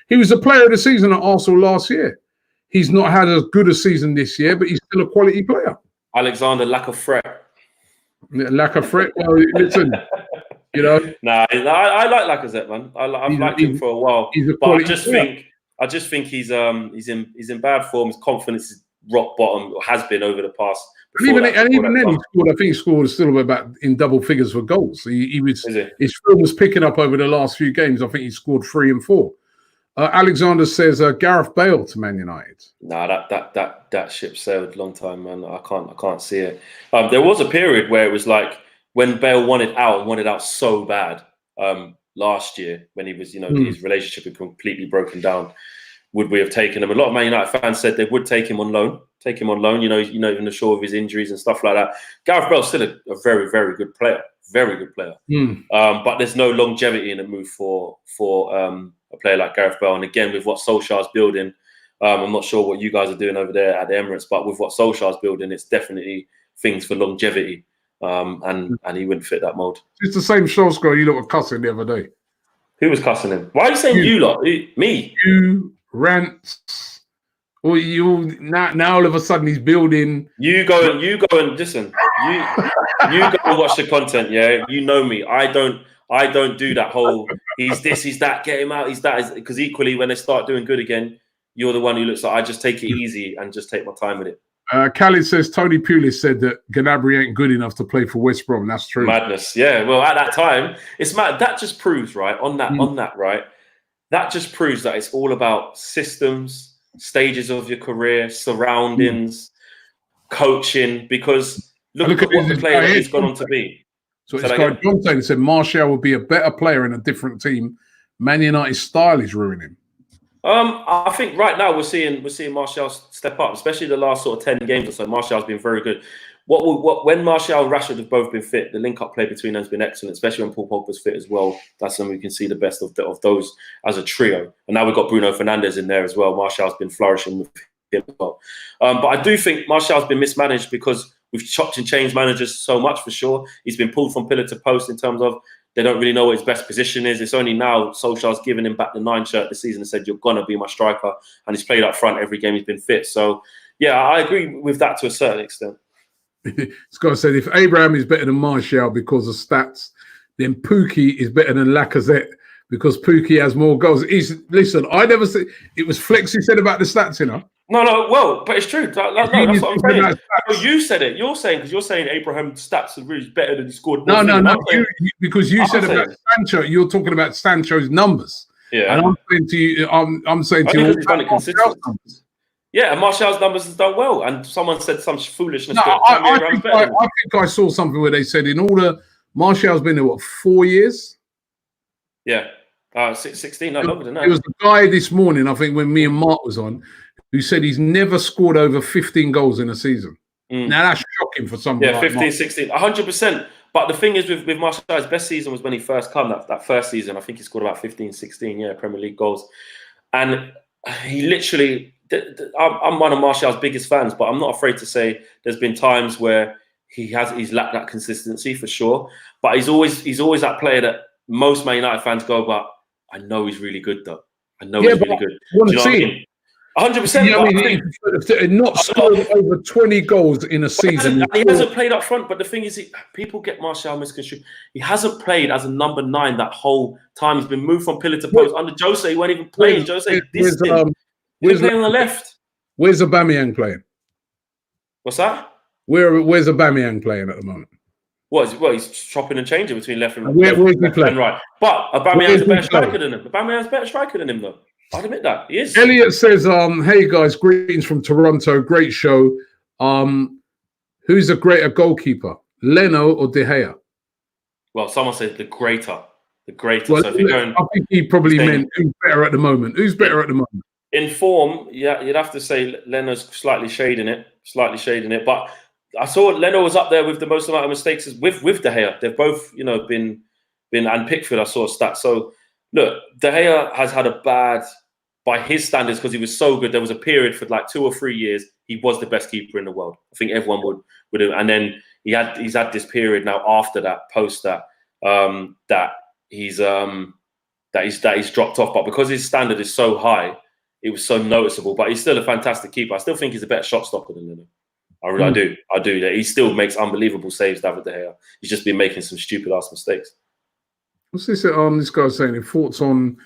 He was the player of the season at Arsenal last year. He's not had as good a season this year, but he's still a quality player. Alexander Lacazette. Lacazette. Well, listen, Nah, I like Lacazette, man. I've liked him for a while, but I just think he's in bad form. His confidence is rock bottom, or has been over the past. Even then, he scored. I think he scored still about in double figures for goals. His form was picking up over the last few games. I think he scored 3 and 4. Alexander says Gareth Bale to Man United. Nah, that ship sailed a long time, man. I can't see it. There was a period where it was like when Bale wanted out so bad last year when he was, his relationship had completely broken down. Would we have taken him? A lot of Man United fans said they would take him on loan. He's not even sure of his injuries and stuff like that. Gareth Bale's still a very, very good player. Very good player. But there's no longevity in a move for a player like Gareth Bale. And again, with what Solskjaer's building, I'm not sure what you guys are doing over there at the Emirates, but with what Solskjaer's building, it's definitely things for longevity. And he wouldn't fit that mold. It's the same Solskjaer you lot were cussing the other day. Who was cussing him? Why are you saying you lot? Me? You rants. Or you now all of a sudden he's building. You go and listen. You go and watch the content. Yeah, you know me. I don't do that whole. He's this. He's that. Get him out. He's that. Because equally, when they start doing good again, you're the one who looks like I just take it easy and just take my time with it. Khalid says Tony Pulis said that Gnabry ain't good enough to play for West Brom. That's true. Madness. Yeah. Well, at that time, it's mad. That just proves on that right. That just proves that it's all about systems, stages of your career, surroundings, coaching. Because look at what the player that he's gone on to be. So it's got John said Martial would be a better player in a different team. Man United's style is ruining him. I think right now we're seeing Martial step up, especially the last sort of 10 games or so. Martial's been very good. when Martial and Rashford have both been fit, the link-up play between them has been excellent, especially when Paul Pogba's fit as well. That's when we can see the best of those as a trio. And now we've got Bruno Fernandes in there as well. Martial's been flourishing with him as well. But I do think Martial's been mismanaged because we've chopped and changed managers so much, for sure. He's been pulled from pillar to post in terms of they don't really know what his best position is. It's only now Solskjaer's given him back the 9 shirt this season and said, you're going to be my striker. And he's played up front every game he's been fit. So, yeah, I agree with that to a certain extent. Scott said, if Abraham is better than Martial because of stats, then Pookie is better than Lacazette because Pookie has more goals. Listen, I never said it was Flex who said about the stats, you know. No, well, but it's true. No, that's what I'm saying. No, you said it. You're saying because you're saying Abraham's stats are really better than he scored. No. Because you said about Sancho, you're talking about Sancho's numbers. Yeah, and I'm saying to you, I'm saying to you, he's done it consistently. Yeah, and Martial's numbers has done well. And someone said some foolishness. No, I think I saw something where they said in order, Martial's been there, what, 4 years? Yeah, 16, no, longer than that. It was the guy this morning, I think, when me and Mark was on, who said he's never scored over 15 goals in a season. Now, that's shocking for someone like 15, Mark. 16, 100%. But the thing is with Martial, his best season was when he first came, that first season. I think he scored about 15, 16, Premier League goals. And he literally... I'm one of Martial's biggest fans, but I'm not afraid to say there's been times where he's lacked that consistency for sure. But he's always that player that most Man United fans go, but I know he's really good though. I know he's really good. Do you know what I mean? 100%. Not scored over 20 goals in a season. He hasn't played up front, but the thing is, people get Martial misconstrued. He hasn't played as a number 9 that whole time. He's been moved from pillar to post. Under Jose, he weren't even playing. Jose dissed him. He's playing on the left. Where's Aubameyang playing? What's that? Where's Aubameyang playing at the moment? He's chopping and changing between left and where's he playing? And right. But Aubameyang's a better striker than him. Aubameyang's a better striker than him, though. I'd admit that. He is. Elliot says, hey guys, greetings from Toronto. Great show. Who's a greater goalkeeper? Leno or De Gea? Well, someone said the greater. Well, so if you're going, I think he probably meant who's better at the moment. Who's better at the moment? In form, yeah, you'd have to say Leno's slightly shading it. But I saw Leno was up there with the most amount of mistakes with De Gea. They've both, been and Pickford. I saw a stat. So look, De Gea has had a bad, by his standards, because he was so good. There was a period for like 2 or 3 years he was the best keeper in the world. I think everyone would have. And then he's had this period now after that, post that, that he's dropped off. But because his standard is so high, it was so noticeable. But he's still a fantastic keeper. I still think he's a better shot stopper than Leno. I do. That he still makes unbelievable saves, David De Gea. He's just been making some stupid ass mistakes. What's this? This guy's saying thoughts on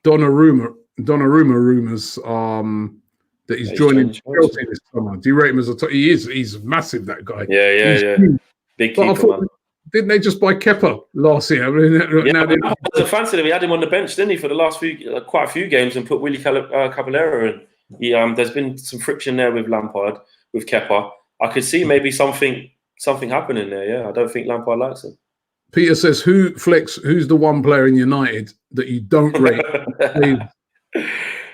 Donnarumma rumours that he's joining Chelsea this summer. Do you rate him as a top? He's massive, that guy. Yeah. Big keeper, man. Didn't they just buy Kepa last year? I fancied him. He had him on the bench, didn't he, for the last quite a few games, and put Willy Caballero in. There's been some friction there with Lampard, with Kepa. I could see maybe something happening there. Yeah, I don't think Lampard likes him. Peter says, who's the one player in United that you don't rate?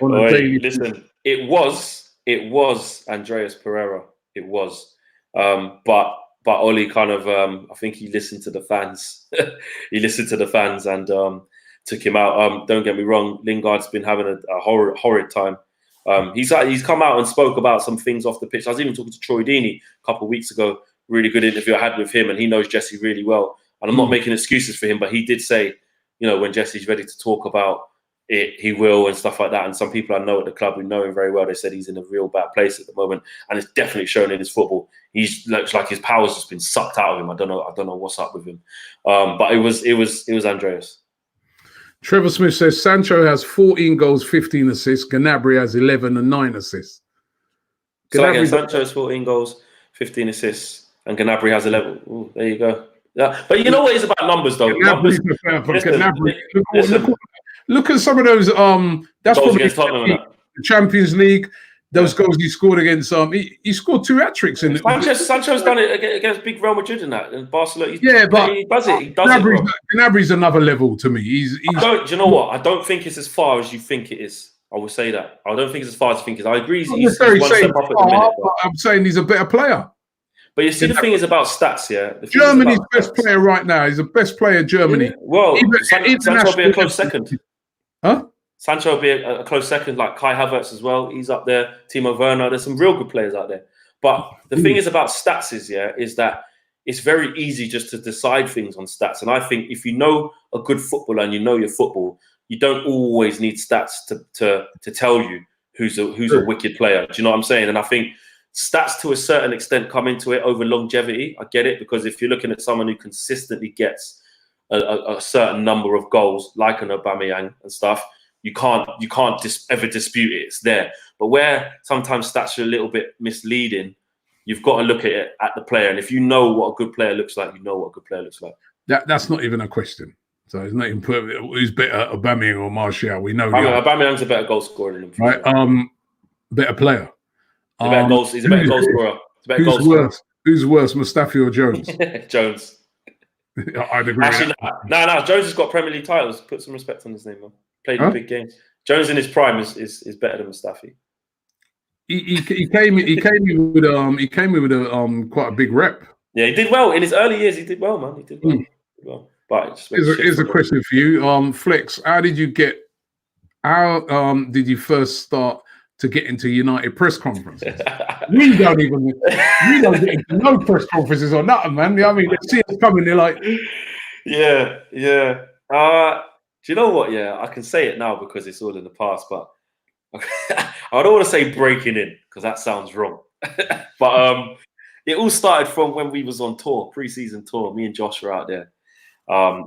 Listen, it was Andreas Pereira. It was, but Oli kind of, I think he listened to the fans. He listened to the fans and took him out. Don't get me wrong, Lingard's been having a horrid time. He's come out and spoke about some things off the pitch. I was even talking to Troy Deeney a couple of weeks ago. Really good interview I had with him, and he knows Jesse really well. And I'm not making excuses for him, but he did say, when Jesse's ready to talk about it, he will, and stuff like that. And some people I know at the club who know him very well, they said he's in a real bad place at the moment, and it's definitely shown in his football. He looks like his power's just been sucked out of him. I don't know what's up with him. But it was Andreas. Trevor Smith says Sancho has 14 goals, 15 assists. Gnabry has 11 and 9 assists. So again, Sancho has 14 goals, 15 assists, and Gnabry has 11. Ooh, there you go. Yeah, but you know what it is about numbers, though. Look at some of those. That's probably the Champions League. Those goals he scored against. He scored 2 hat-tricks in it. Sancho's done it against big Real Madrid and that, and Barcelona. He does it. Gnabry's another level to me. Do you know what? I don't think it's as far as you think it is. I will say that. I don't think it's as far as you think it is. I agree. He's one step up at the minute. I'm saying he's a better player. But you see, the thing is about stats, yeah. Germany's best player right now is the best player in Germany. Yeah. Well, Sancho will be a close second. Huh? Sancho will be a close second, like Kai Havertz as well. He's up there. Timo Werner. There's some real good players out there. But the thing is about stats is that it's very easy just to decide things on stats. And I think if you know a good footballer and you know your football, you don't always need stats to tell you who's a wicked player. Do you know what I'm saying? And I think stats to a certain extent come into it over longevity. I get it, because if you're looking at someone who consistently gets a certain number of goals, like an Aubameyang and stuff, you can't ever dispute it. It's there. But where sometimes stats are a little bit misleading, you've got to look at it at the player. And if you know what a good player looks like, you know what a good player looks like. That's not even a question. So it's not even who's better, Aubameyang or Martial. We know Aubameyang's a better goal scorer than him. Right. Better player. He's a better goal scorer. Who's worse, Mustafi or Jones? Jones. I'd agree. Actually, no. Jones has got Premier League titles. Put some respect on his name, man. Played in big games. Jones in his prime is better than Mustafi. He came in with a quite a big rep. Yeah, he did well in his early years. He did well, man. He did well. But here's a question for you, Flex. How did you first start to get into United press conferences? we don't get into no press conferences or nothing, man. I mean, they see us coming, they're like, yeah. Do you know what? Yeah, I can say it now because it's all in the past, but I don't want to say breaking in because that sounds wrong. But it all started from when we was on tour, pre-season tour. Me and Josh were out there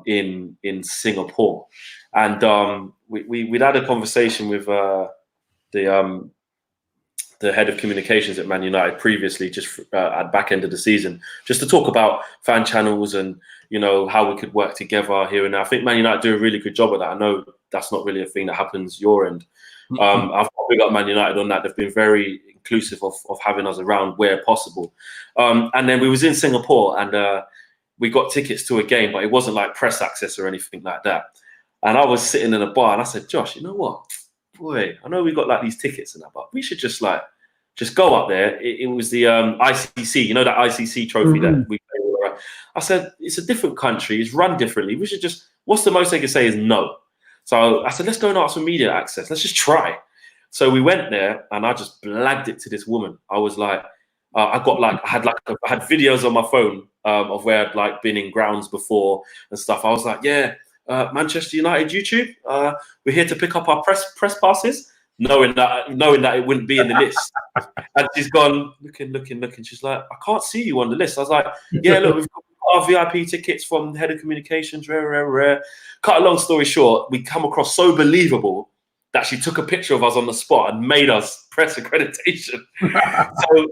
in Singapore, and we'd had a conversation with the head of communications at Man United previously, just at back end of the season, just to talk about fan channels and how we could work together here and there. I think Man United do a really good job of that. I know that's not really a thing that happens your end. I've got to big up Man United on that. They've been very inclusive of having us around where possible. And then we was in Singapore and we got tickets to a game, but it wasn't like press access or anything like that. And I was sitting in a bar and I said, Josh, you know what? Boy, I know we got like these tickets and that, but we should just go up there. It was the ICC, that ICC trophy that we played with. I said, it's a different country. It's run differently. We should what's the most they can say is no. So I said, let's go and ask for media access. Let's just try. So we went there and I just blagged it to this woman. I was like, I had videos on my phone of where I'd been in grounds before and stuff. I was like, Manchester United YouTube. We're here to pick up our press passes, knowing that it wouldn't be in the list. And she's gone looking. She's like, I can't see you on the list. I was like, yeah, look, we've got our VIP tickets from the head of communications. Rare. Cut a long story short, we come across so believable that she took a picture of us on the spot and made us press accreditation.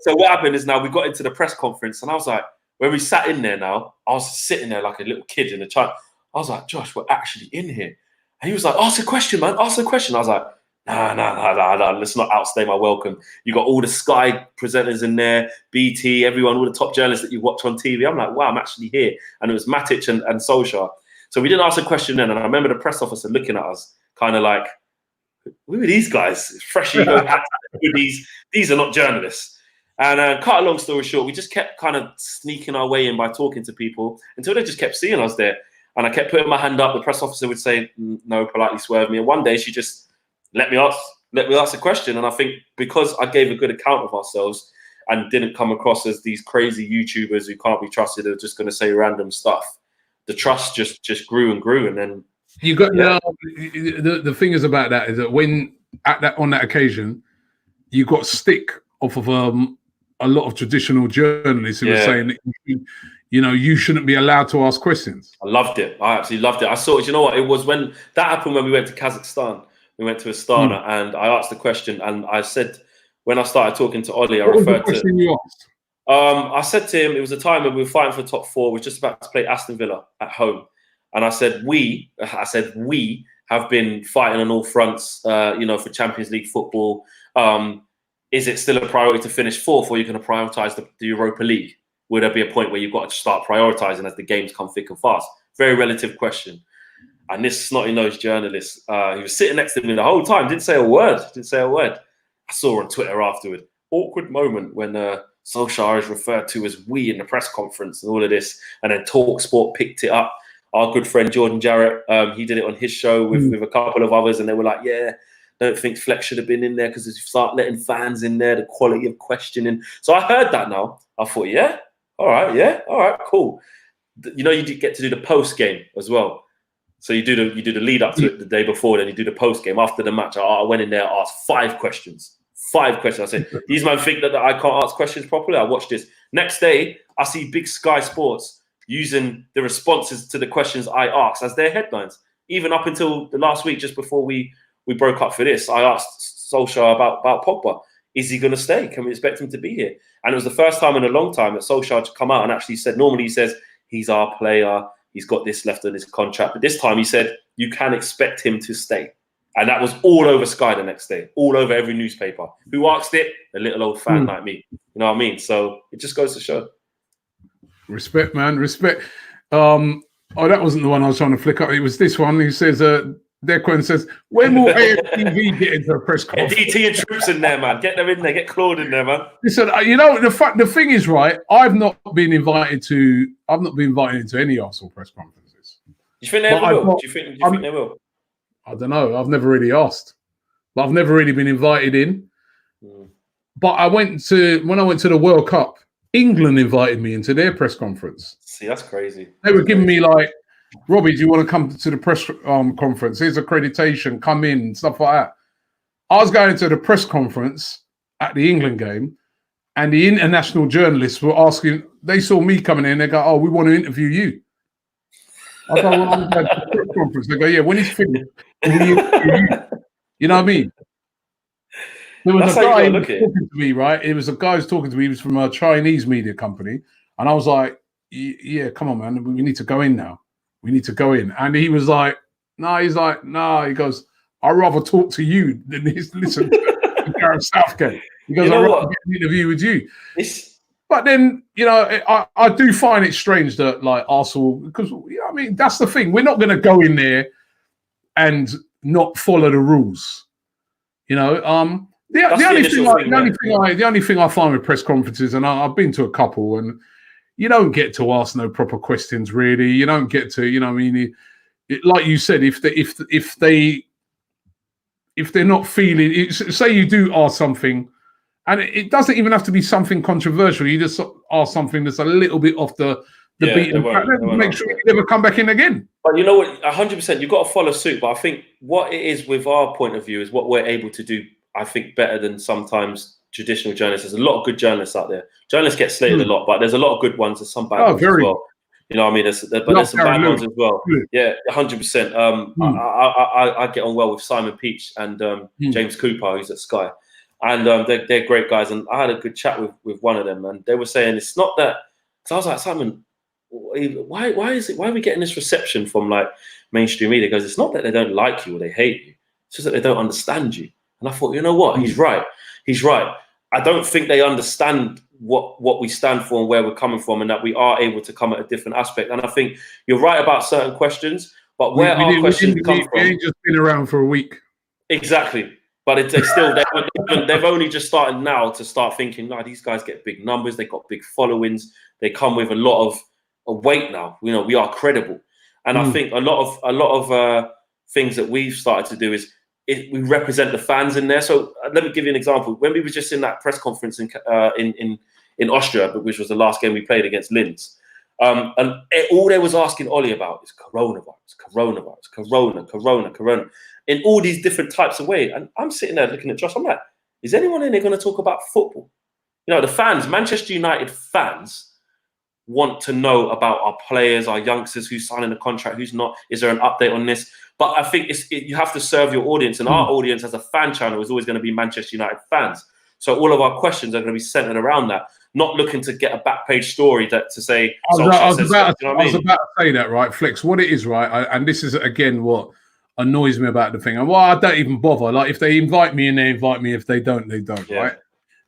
So what happened is now we got into the press conference and I was like, when we sat in there now, I was sitting there like a little kid in a child. I was like, Josh, we're actually in here. And he was like, ask a question, man. Ask a question. I was like, no. Let's not outstay my welcome. You got all the Sky presenters in there, BT, everyone, all the top journalists that you watch on TV. I'm like, wow, I'm actually here. And it was Matic and Solskjaer. So we didn't ask a question then. And I remember the press officer looking at us, kind of like, who are these guys? Fresh ego. These are not journalists. And cut a long story short, we just kept kind of sneaking our way in by talking to people until they just kept seeing us there. And I kept putting my hand up. The press officer would say, no, politely swerve me. And one day she just let me ask a question. And I think because I gave a good account of ourselves and didn't come across as these crazy YouTubers who can't be trusted, are just going to say random stuff, the trust just grew and grew. And then you got the thing is about that is that when on that occasion, you got stick off of a lot of traditional journalists who were saying that you shouldn't be allowed to ask questions. I loved it. I absolutely loved it. I saw it. You know what? It was when that happened when we went to Kazakhstan. We went to Astana and I asked the question and I said, when I started talking to Ollie, I referred to you asked? I said to him, it was a time when we were fighting for top four. We were just about to play Aston Villa at home. And I said, we have been fighting on all fronts, for Champions League football. Is it still a priority to finish fourth, or are you going to prioritise the Europa League? Would there be a point where you've got to start prioritising as the games come thick and fast? Very relative question. And this snotty-nosed journalist, he was sitting next to me the whole time, didn't say a word. I saw on Twitter afterward, awkward moment when Solskjaer is referred to as we in the press conference and all of this, and then TalkSport picked it up. Our good friend Jordan Jarrett, he did it on his show with a couple of others, and they were like, yeah, I don't think Flex should have been in there because if you start letting fans in there, the quality of questioning. So I heard that now. I thought, all right, cool. You know, you get to do the post game as well. So you do the lead up to it the day before, then you do the post game after the match. I went in there, asked 5 questions. 5 questions. I said, these men think that I can't ask questions properly. I watched this. Next day, I see big Sky Sports using the responses to the questions I asked as their headlines. Even up until the last week, just before we broke up for this, I asked Solskjaer about Pogba. Is he going to stay? Can we expect him to be here? And it was the first time in a long time that Solskjaer to come out and actually said, normally he says, he's our player, he's got this left on his contract. But this time he said, you can expect him to stay. And that was all over Sky the next day, all over every newspaper. Who asked it? A little old fan like me. You know what I mean? So it just goes to show. Respect, man. Respect. Oh, that wasn't the one I was trying to flick up. It was this one. He says, Declan says, when will AFTV get into a press conference? DT and Troops in there, man. Get them in there. Get Claude in there, man. Listen, you know, the thing is, right, I've not been invited into any Arsenal press conferences. Do you think they will? Do you think they will? I don't know. I've never really asked. But I've never really been invited in. But when I went to the World Cup, England invited me into their press conference. See, that's crazy. They were giving me like, Robbie, do you want to come to the press conference? Here's accreditation, come in, stuff like that. I was going to the press conference at the England game, and the international journalists were asking, they saw me coming in, they go, oh, we want to interview you. I go, well, I'm going to the press conference. They go, yeah, when it's finished, you know what I mean? There was a guy talking to me, right? It was a guy who's talking to me. He was from a Chinese media company. And I was like, yeah, come on, man. We need to go in now. We need to go in. And he was like, no. He's like, no. He goes, I'd rather talk to you than listen to Gareth Southgate. He goes, I'd rather get an interview with you. But then, you know, I do find it strange that, like, Arsenal, because, I mean, that's the thing. We're not going to go in there and not follow the rules. You know, the only thing I find with press conferences, and I've been to a couple, and you don't get to ask no proper questions, really. You don't get to, you know, I mean, like you said, if they're not feeling it, say you do ask something, and it doesn't even have to be something controversial. You just ask something that's a little bit off the beaten path. Make sure you never come back in again. But you know what? 100%, you've got to follow suit. But I think what it is with our point of view is what we're able to do, I think, better than sometimes traditional journalists. There's a lot of good journalists out there. Journalists get slated a lot, but there's a lot of good ones. There's some bad ones as well. You know what I mean? There's some bad ones as well. Yeah, 100%. I get on well with Simon Peach and James Cooper, who's at Sky. And they're great guys. And I had a good chat with one of them. And they were saying it's not that. So I was like, Simon, why are we getting this reception from like mainstream media? Because it's not that they don't like you or they hate you. It's just that they don't understand you. And I thought, you know what? He's right. I don't think they understand what we stand for and where we're coming from, and that we are able to come at a different aspect. And I think you're right about certain questions, but where our questions come from, we ain't just been around for a week. Exactly. But they've only just started now to start thinking, no, these guys get big numbers, they got big followings, they come with a lot of weight now. You know, we are credible. And I think a lot of things that we've started to do is we represent the fans in there. So let me give you an example. When we were just in that press conference in Austria, which was the last game we played against Linz, and all they was asking Ollie about is coronavirus, corona, in all these different types of ways. And I'm sitting there looking at Josh. I'm like, is anyone in there going to talk about football? You know, the fans, Manchester United fans, want to know about our players, our youngsters, who's signing a contract, who's not. Is there an update on this? But I think you have to serve your audience, and our audience as a fan channel is always going to be Manchester United fans. So all of our questions are going to be centered around that, not looking to get a back page story to say. I was about to say that, right, Flex. What it is, right, and this is again what annoys me about the thing, and why I don't even bother. Like, if they invite me in, they invite me. If they don't, they don't. Yeah. Right.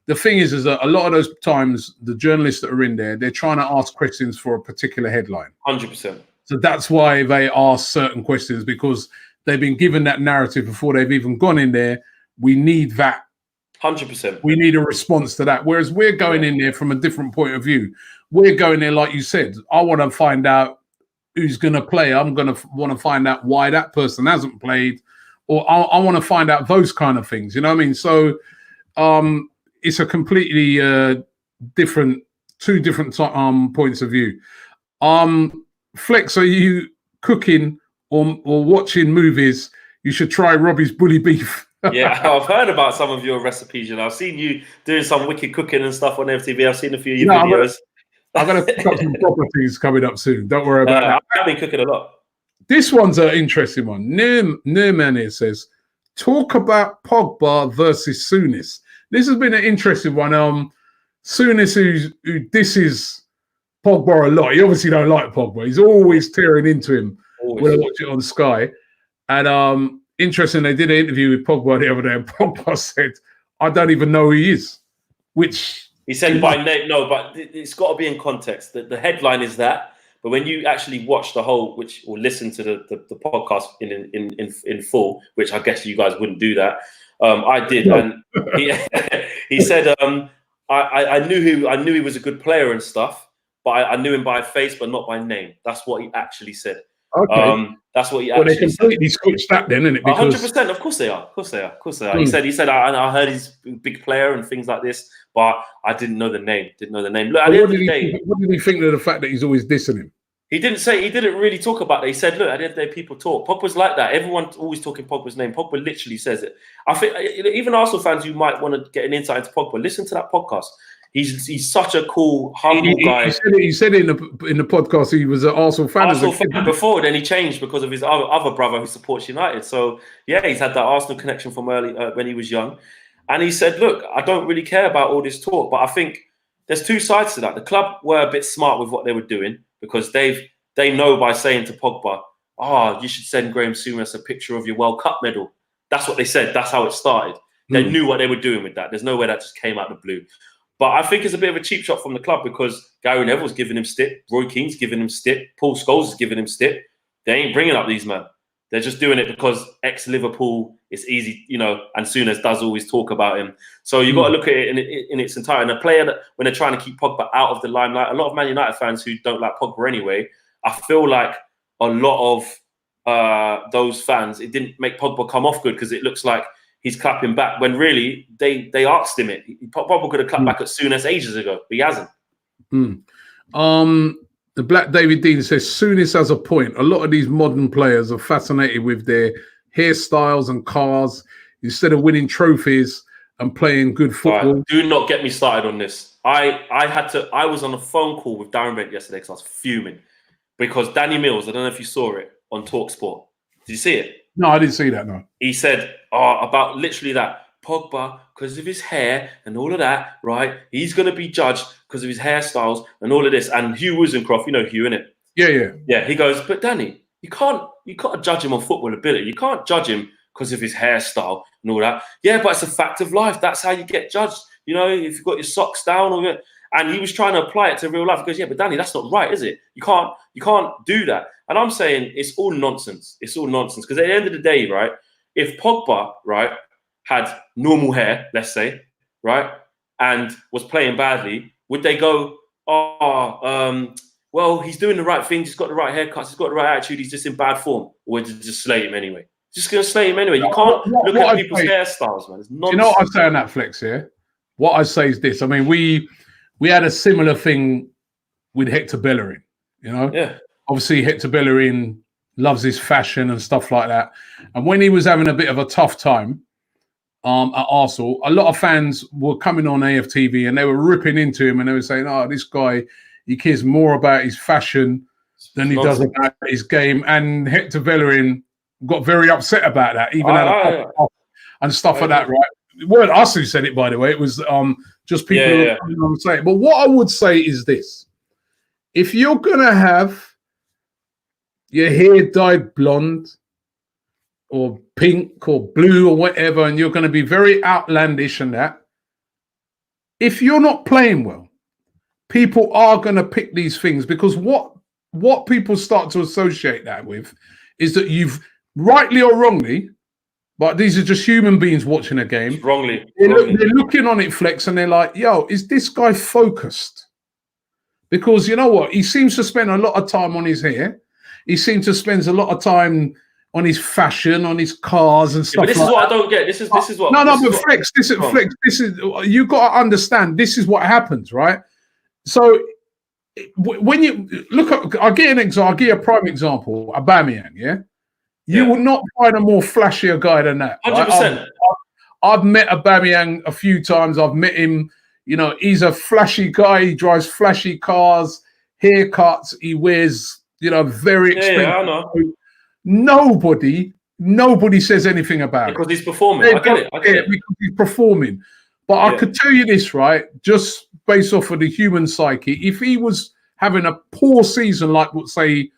The thing is that a lot of those times, the journalists that are in there, they're trying to ask questions for a particular headline. 100%. So that's why they ask certain questions, because they've been given that narrative before they've even gone in there. We need that 100%. We need a response to that. Whereas we're going in there from a different point of view. We're going there, like you said, I want to find out who's going to play. I'm going to want to find out why that person hasn't played, or I want to find out those kind of things. You know what I mean? So it's a completely two different points of view. Flex, are you cooking or watching movies? You should try Robbie's bully beef. Yeah, I've heard about some of your recipes. I've seen you doing some wicked cooking and stuff on FTV. I've seen a few of your videos. I'm going to pick up some properties coming up soon. Don't worry about that. I've been cooking a lot. This one's an interesting one. Nearman here says, talk about Pogba versus Souness. This has been an interesting one. Souness, who disses Pogba a lot. He obviously don't like Pogba. He's always tearing into him when I watch it on Sky. And interesting, they did an interview with Pogba the other day, and Pogba said, I don't even know who he is. Which... He said by name, no, but it's got to be in context. The headline is that, but when you actually watch the whole, or listen to the podcast in full, which I guess you guys wouldn't do that, I did, and he said, I knew he was a good player and stuff, but I knew him by face, but not by name. That's what he actually said. Okay. That's what he actually said. They completely switched that then, isn't it? 100%. Of course they are. He said, I heard he's a big player and things like this, but I didn't know the name. Look, at the end of the day, what did he think of the fact that he's always dissing him? He didn't really talk about that. He said, look, at the end of the day, people talk. Pogba's like that. Everyone's always talking Pogba's name. Pogba literally says it. I think even Arsenal fans who might want to get an insight into Pogba, listen to that podcast. He's such a cool, humble guy. He said in the podcast he was an Arsenal fan. Before, then he changed because of his other brother who supports United. So yeah, he's had that Arsenal connection from early when he was young. And he said, look, I don't really care about all this talk, but I think there's two sides to that. The club were a bit smart with what they were doing because they know by saying to Pogba, you should send Graham Souness a picture of your World Cup medal. That's what they said. That's how it started. They knew what they were doing with that. There's no way that just came out of the blue. But I think it's a bit of a cheap shot from the club because Gary Neville's giving him stick, Roy Keane's giving him stick, Paul Scholes is giving him stick. They ain't bringing up these men. They're just doing it because ex-Liverpool, it's easy, and Souness does always talk about him. So you've got to look at it in its entirety. And a player that, when they're trying to keep Pogba out of the limelight, a lot of Man United fans who don't like Pogba anyway, I feel like a lot of those fans, it didn't make Pogba come off good because it looks like he's clapping back when really they asked him it. Pogba could have clapped back at Souness ages ago, but he hasn't. The Black David Dean says Souness has a point. A lot of these modern players are fascinated with their hairstyles and cars instead of winning trophies and playing good football. Right. Do not get me started on this. I was on a phone call with Darren Bent yesterday because I was fuming because Danny Mills, I don't know if you saw it on TalkSport. Did you see it? No, I didn't see that, no. He said about literally that. Pogba, because of his hair and all of that, right? He's going to be judged because of his hairstyles and all of this. And Hugh Woozencroft, you know Hugh, innit? Yeah. He goes, but Danny, you can't judge him on football ability. You can't judge him because of his hairstyle and all that. Yeah, but it's a fact of life. That's how you get judged. If you've got your socks down and he was trying to apply it to real life. He goes, yeah, but Danny, that's not right, is it? You can't do that. And I'm saying it's all nonsense. It's all nonsense. Because at the end of the day, right, if Pogba, right, had normal hair, let's say, right, and was playing badly, would they go, well, he's doing the right thing, he's got the right haircuts, he's got the right attitude, he's just in bad form? Or would you just slate him anyway? Just going to slate him anyway. You can't look at people's hairstyles, man. It's nonsense. You know what I'm saying, that Flex here? What I say is this. I mean, we had a similar thing with Hector Bellerin, Yeah. Obviously, Hector Bellerin loves his fashion and stuff like that. And when he was having a bit of a tough time, at Arsenal, a lot of fans were coming on AFTV and they were ripping into him and they were saying, this guy, he cares more about his fashion than he does about his game. And Hector Bellerin got very upset about that, even and stuff like that, right? It weren't us who said it, by the way. It was just people who were coming on saying. But what I would say is this. If you're going to have your hair dyed blonde, or pink or blue or whatever, and you're going to be very outlandish and that, if you're not playing well, people are going to pick these things because what people start to associate that with is that you've, rightly or wrongly, but these are just human beings watching a game. Wrongly. They're looking on it, Flex, and they're like, yo, is this guy focused? Because you know what? He seems to spend a lot of time on his hair. He seems to spend a lot of time on his fashion, on his cars and stuff. But this is what I don't get. This is what. But Flex, this is you got to understand. This is what happens, right? So when you look at, I'll give you a prime example. Aubameyang, yeah. You will not find a more flashier guy than that. 100%. Right? I've met Aubameyang a few times. I've met him. You know, he's a flashy guy. He drives flashy cars, haircuts. He wears, very expensive. Yeah, I know. Nobody says anything about because he's performing. I get it. Because he's performing. But I could tell you this, right? Just based off of the human psyche, if he was having a poor season, like let's say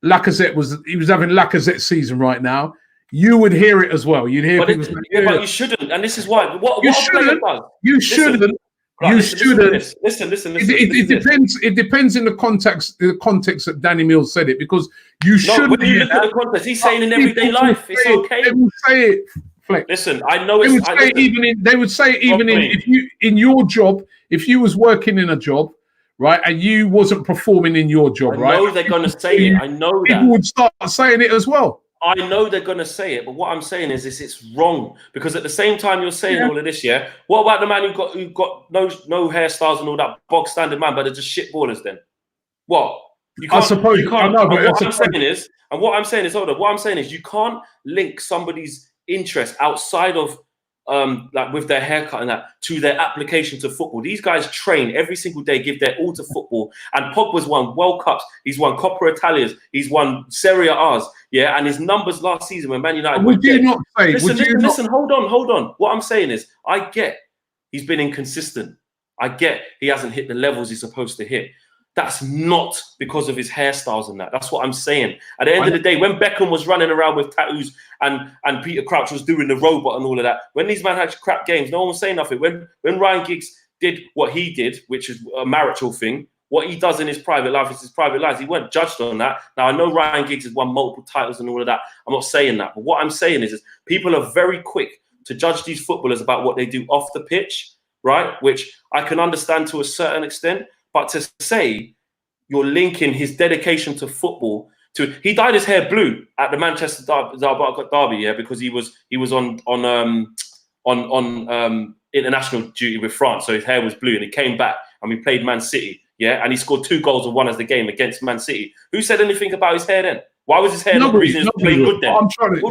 Lacazette was having Lacazette's season right now, you would hear it as well. You'd hear people saying, but you shouldn't. And this is why. You shouldn't. Listen. It depends. It depends in the context that Danny Mills said it, because you shouldn't. When you look at the context, he's saying in everyday life, it's okay. They will say it. Flex. Listen, I know it's. They would say even in your job, if you was working in a job, right, and you wasn't performing in your job, right? I know they're gonna say it. I know that people would start saying it as well. I know they're going to say it, but what I'm saying is it's wrong, because at the same time you're saying all of this, what about the man who got no hairstyles and all that bog standard man, but they're just shit ballers then? What? I suppose you can't. No, what I'm saying is you can't link somebody's interest outside of like with their haircut and that to their application to football. These guys train every single day, give their all to football. And Pogba's won World Cups, he's won Coppa Italias, he's won Serie A's, and his numbers last season when Man United. Listen, hold on. What I'm saying is, I get he's been inconsistent. I get he hasn't hit the levels he's supposed to hit. That's not because of his hairstyles and that. That's what I'm saying. At the end of the day, when Beckham was running around with tattoos and Peter Crouch was doing the robot and all of that, when these men had crap games, no one was saying nothing. When Ryan Giggs did what he did, which is a marital thing, what he does in his private life is his private life. He weren't judged on that. Now, I know Ryan Giggs has won multiple titles and all of that. I'm not saying that. But what I'm saying is people are very quick to judge these footballers about what they do off the pitch, right? Which I can understand to a certain extent. But to say you're linking his dedication to football to, he dyed his hair blue at the Manchester Derby, because he was on international duty with France, so his hair was blue, and he came back and we played Man City, and he scored 2 goals and won us the game against Man City. Who said anything about his hair then? Why was his hair not the reason he was playing good then? I'm trying to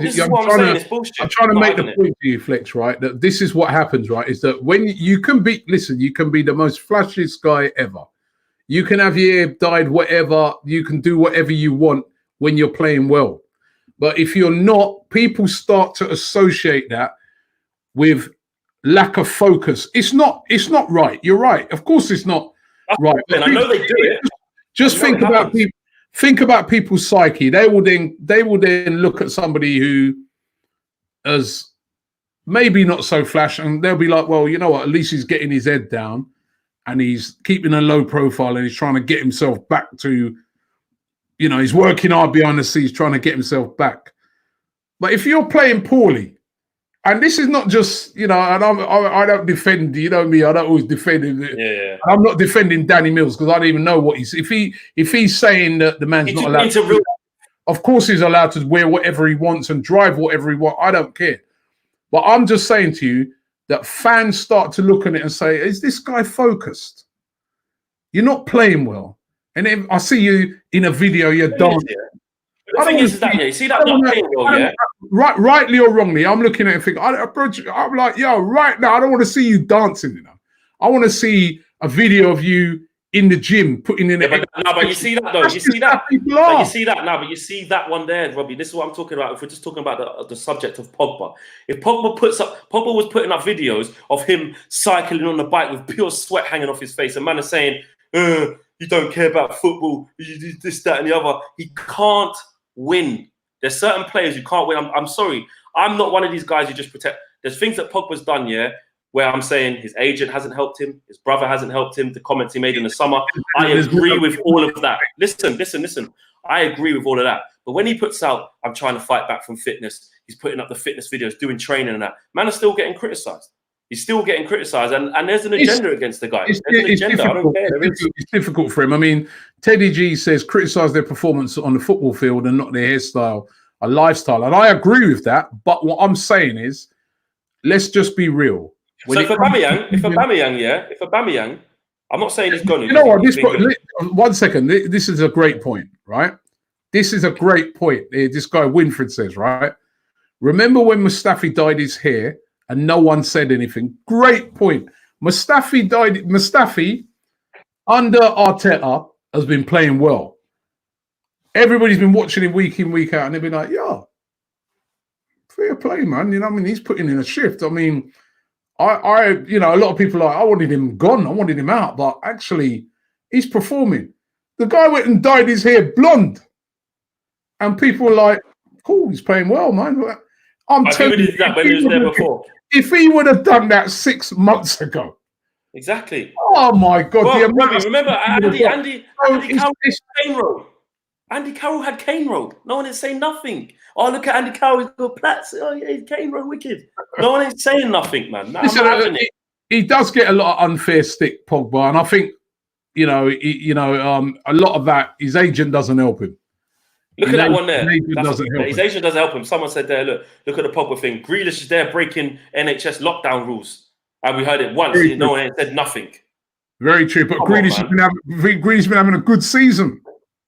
make the point to you, Flex, right? That this is what happens, right? Is that when you can be the most flashiest guy ever. You can have your hair dyed whatever, you can do whatever you want when you're playing well. But if you're not, people start to associate that with lack of focus. It's not right. You're right. Of course it's not right. I know they do it. Just think about people. Think about people's psyche. They will then look at somebody who is maybe not so flash, and they'll be like, well, you know what, at least he's getting his head down. And he's keeping a low profile, and he's trying to get himself back to, he's working hard behind the scenes, trying to get himself back. But if you're playing poorly, and this is not just, and I don't defend, you know me, I don't always defend him. Yeah. I'm not defending Danny Mills because I don't even know what he's. If he's saying that the man's not allowed to, of course he's allowed to wear whatever he wants and drive whatever he wants. I don't care. But I'm just saying to you, that fans start to look at it and say, is this guy focused? You're not playing well. And then I see you in a video, you're dancing. The thing is that, you see that not playing well, rightly or wrongly, I'm looking at it and thinking, I'm like, yo, right now, I don't want to see you dancing, I want to see a video of you in the gym, putting in but you see that though. You see that. But you see that now. But you see that one there, Robbie. This is what I'm talking about. If we're just talking about the subject of Pogba, if Pogba was putting up videos of him cycling on the bike with pure sweat hanging off his face, and man is saying, "You don't care about football. You do this, that, and the other." He can't win. There's certain players you can't win. I'm sorry. I'm not one of these guys who just protect. There's things that Pogba's done, where I'm saying his agent hasn't helped him, his brother hasn't helped him, the comments he made in the summer. I agree with all of that. Listen. I agree with all of that. But when he puts out, I'm trying to fight back from fitness, He's putting up the fitness videos, doing training and that. Man is still getting criticised. He's still getting criticised, and there's an agenda against the guy. There's an agenda. I don't care. It's difficult for him. I mean, Teddy G says criticise their performance on the football field and not their hairstyle, a lifestyle, and I agree with that. But what I'm saying is, let's just be real. So if Aubameyang, I'm not saying he's gone. You know what? One second. This is a great point, right? This is a great point. This guy Winfred says, right? Remember when Mustafi dyed his hair and no one said anything? Great point. Mustafi under Arteta has been playing well. Everybody's been watching him week in, week out, and they've been like, yeah, fair play, man. You know what I mean? He's putting in a shift. I mean, a lot of people are like, I wanted him gone. I wanted him out. But actually, he's performing. The guy went and dyed his hair blonde. And people were like, cool, he's playing well, man. I'm telling you, when he was there before. If he would have done that 6 months ago. Exactly. Oh, my God. Well, remember, Andy Carroll had Kane Road. Andy Carroll had Kane Road. No one is saying nothing. Oh, look at Andy Carroll. He's got plats. Oh, yeah, he's Kane Road, wicked. No one is saying nothing, man. Listen, he does get a lot of unfair stick, Pogba. And I think, a lot of that, his agent doesn't help him. Look at that one there. His agent doesn't help him. Someone said there, look at the Pogba thing. Grealish is there breaking NHS lockdown rules. And we heard it once. No one said nothing. Very true. But Grealish has been having a good season.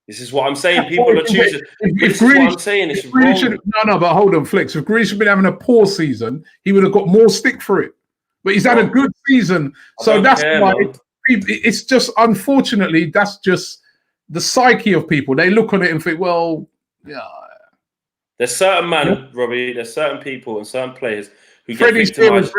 This is what I'm saying. People are choosing. This is what I'm saying. It's wrong. But hold on, Flex. If Grealish had been having a poor season, he would have got more stick for it. But he's had a good season. So that's why it's just, unfortunately, that's just the psyche of people. They look on it and think, well, yeah. There's certain Robbie, there's certain people and certain players who get victimized.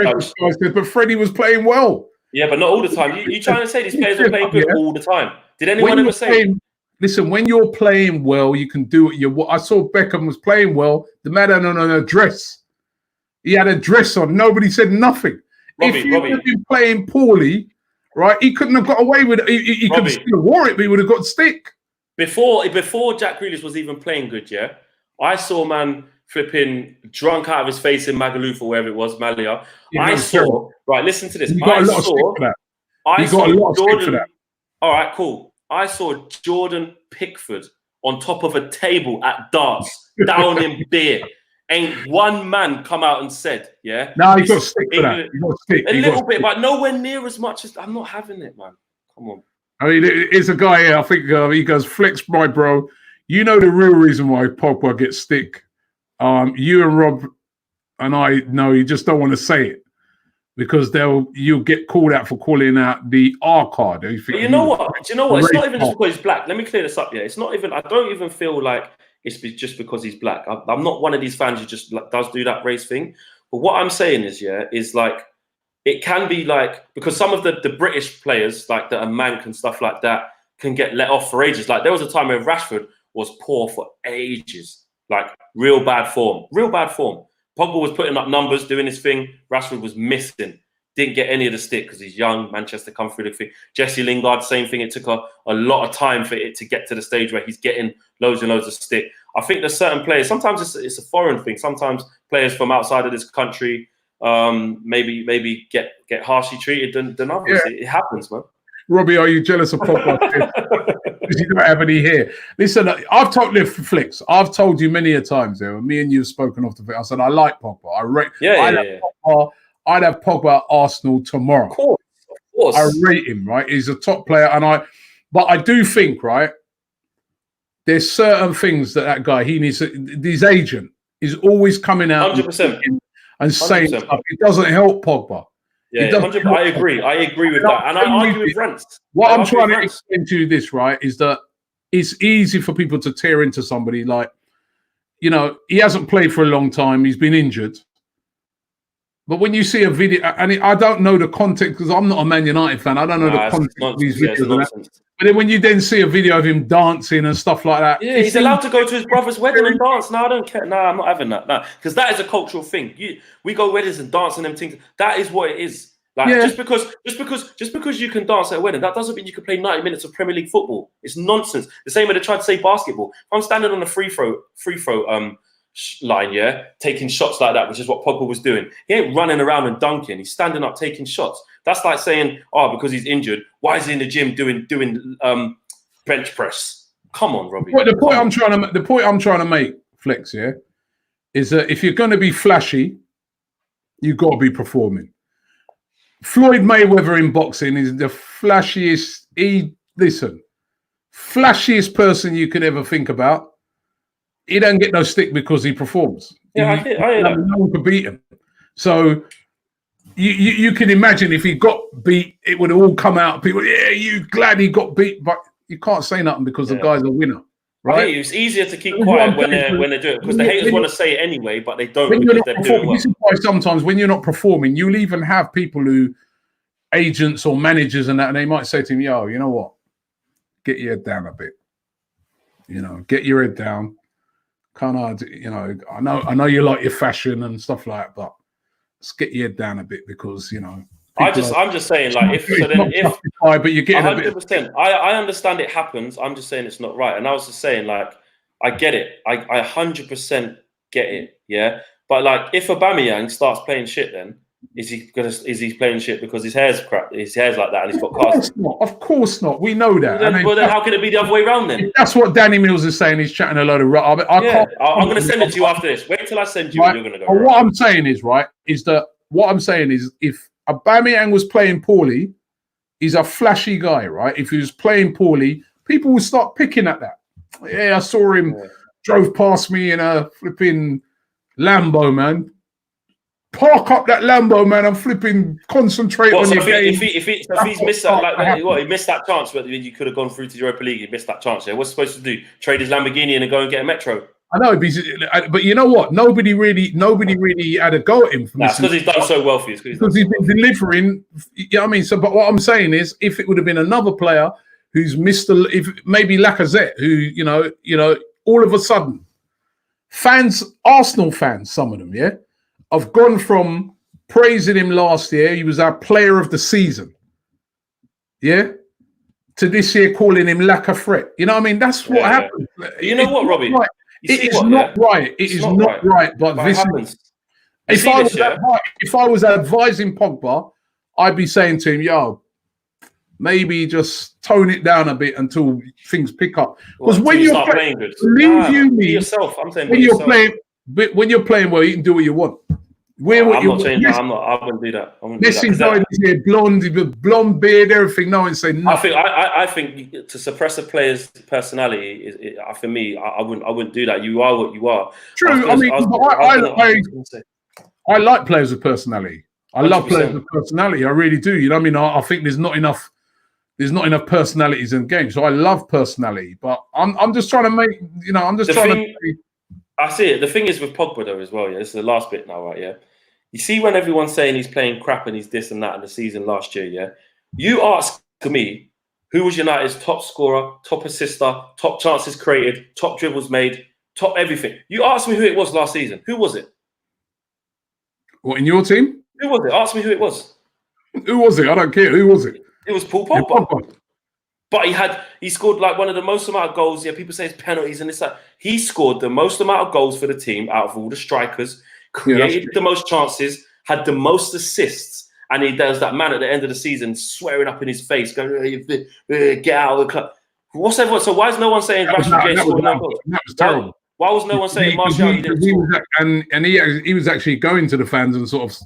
But Freddie was playing well. Yeah, but not all the time. You trying to say these players are playing good all the time? Did anyone ever say? Listen, when you're playing well, you can do what I saw Beckham was playing well. The man had on a dress. He had a dress on. Nobody said nothing. If he had been playing poorly, right, he couldn't have got away with it. He could have still wore it, but he would have got stick. Before Jack Grealish was even playing good, yeah, I saw man flipping drunk out of his face in Magaluf or wherever it was, Malia. Right, listen to this. You got a lot of stick for that. You got a lot of stick for that. All right, cool. I saw Jordan Pickford on top of a table at darts, down in beer. Ain't one man come out and said, yeah. No, he got stick for that. He got stick. A little bit, but nowhere near as much as I'm not having it, man. Come on. I mean, it's a guy here. I think he goes, Flex, my bro. You know the real reason why Pogba gets stick. You and Rob and I know you just don't want to say it. Because you'll get called out for calling out the R card. But you know what? It's not even just because he's black. Let me clear this up. Yeah, it's not even. I don't even feel like it's just because he's black. I'm not one of these fans who just does do that race thing. But what I'm saying is like it can be like because some of the British players like that are Mank and stuff like that can get let off for ages. Like there was a time where Rashford was poor for ages, like real bad form. Pogba was putting up numbers, doing his thing. Rashford was missing. Didn't get any of the stick because he's young. Manchester come through the thing. Jesse Lingard, same thing. It took a lot of time for it to get to the stage where he's getting loads and loads of stick. I think there's certain players. Sometimes it's a foreign thing. Sometimes players from outside of this country maybe get harshly treated than others. Yeah. It happens, man. Robbie, are you jealous of Pogba? Because you don't have any hair. Listen, I've told Flicks. I've told you many a times there. Me and you have spoken off the thing. I said I like Pogba. I'd have Pogba at Arsenal tomorrow. Of course. I rate him. Right, he's a top player, but I do think there's certain things that guy he needs. His agent is always coming out 100% and saying stuff. It doesn't help Pogba. Yeah, 100%. I agree with that. And I argue with Rents. What I'm trying to explain to you this, right, is that it's easy for people to tear into somebody like, he hasn't played for a long time. He's been injured. But when you see a video, and I don't know the context because I'm not a Man United fan. I don't know the context of these videos. But then when you then see a video of him dancing and stuff like that. Yeah, he's allowed to go to his brother's wedding and dance. No, I don't care. No, I'm not having that. No, because that is a cultural thing. We go weddings and dance and them things. That is what it is. Like just because you can dance at a wedding, that doesn't mean you can play 90 minutes of Premier League football. It's nonsense. The same way they tried to say basketball. If I'm standing on a free throw line, yeah, taking shots like that, which is what Pogba was doing. He ain't running around and dunking. He's standing up, taking shots. That's like saying, oh, because he's injured, why is he in the gym doing bench press? Come on, Robbie. The point I'm trying to make, Flex, yeah, is that if you're going to be flashy, you've got to be performing. Floyd Mayweather in boxing is the flashiest. Flashiest person you could ever think about. He don't get no stick because he performs. Yeah, I hear that. No one could beat him. So you can imagine if he got beat, it would all come out. People, yeah, you glad he got beat, but you can't say nothing because the guy's a winner, right? It's easier to keep quiet when they do it because the haters want to say it anyway, but they don't because they're doing well. This is why sometimes when you're not performing, you'll even have people who, agents or managers and that, and they might say to him, yo, you know what? Get your head down a bit. You know, get your head down. I know you like your fashion and stuff like that, but let's get your head down a bit because, I'm just saying, like, but you're getting 100%. I understand it happens. I'm just saying it's not right. And I was just saying, like, I get it. I 100% get it. Yeah. But like, if Aubameyang starts playing shit, then is he playing shit because his hair's crap? His hair's like that, and he's got cast. Of course not. We know that. Then how can it be the other way around then? That's what Danny Mills is saying. He's chatting a load of rubbish. I'm going to send it to you after this. Wait till I send you, and you're going to go. What I'm saying is if Aubameyang was playing poorly, he's a flashy guy, right? If he was playing poorly, people will start picking at that. Yeah, I saw him drove past me in a flipping Lambo, man. Park up that Lambo, man. I'm flipping. Concentrate on your game. If he's missed that, he missed that chance where you could have gone through to the Europa League. He missed that chance. Yeah, what's he supposed to do? Trade his Lamborghini and go and get a Metro? I know, but you know what? Nobody really had a go at him. That's because he's done so well for you. Because he's been delivering. You know what I mean? So, but what I'm saying is, if it would have been another player who's missed, if maybe Lacazette, who all of a sudden, Arsenal fans, some of them, yeah, have gone from praising him last year, he was our player of the season, yeah, to this year calling him Lacazette. You know what I mean? That's what happened. You know what, Robbie? Right. It is not right. It is not right. But this happens. If I was advising Pogba, I'd be saying to him, yo, maybe just tone it down a bit until things pick up. Because when you're playing good, be yourself. I'm saying when you're playing well, you can do what you want. I wouldn't do that. Messi died here, blonde beard, everything. No one's saying nothing. I think to suppress a player's personality for me. I wouldn't do that. You are what you are. True. I like players with personality. I 100%. Love players with personality. I really do. You know what I mean? I think there's not enough personalities in the game. So I love personality, but I'm just trying to make. I see it. The thing is with Pogba though as well. Yeah, this is the last bit now, right? Yeah. You see when everyone's saying he's playing crap and he's this and that in the season last year, yeah? You ask me who was United's top scorer, top assister, top chances created, top dribbles made, top everything. You asked me who it was last season. Who was it? What, in your team? Who was it? Ask me who it was. Who was it? I don't care. Who was it? It was Paul Pogba. But he scored like one of the most amount of goals. Yeah, people say it's penalties and it's like he scored the most amount of goals for the team out of all the strikers, created the most chances, had the most assists, and he does that man at the end of the season swearing up in his face, going, get out of the club. What's everyone? So why is no one saying Rashford scored no goals? That was terrible. Why was no one saying Martial didn't score? And he was actually going to the fans and sort of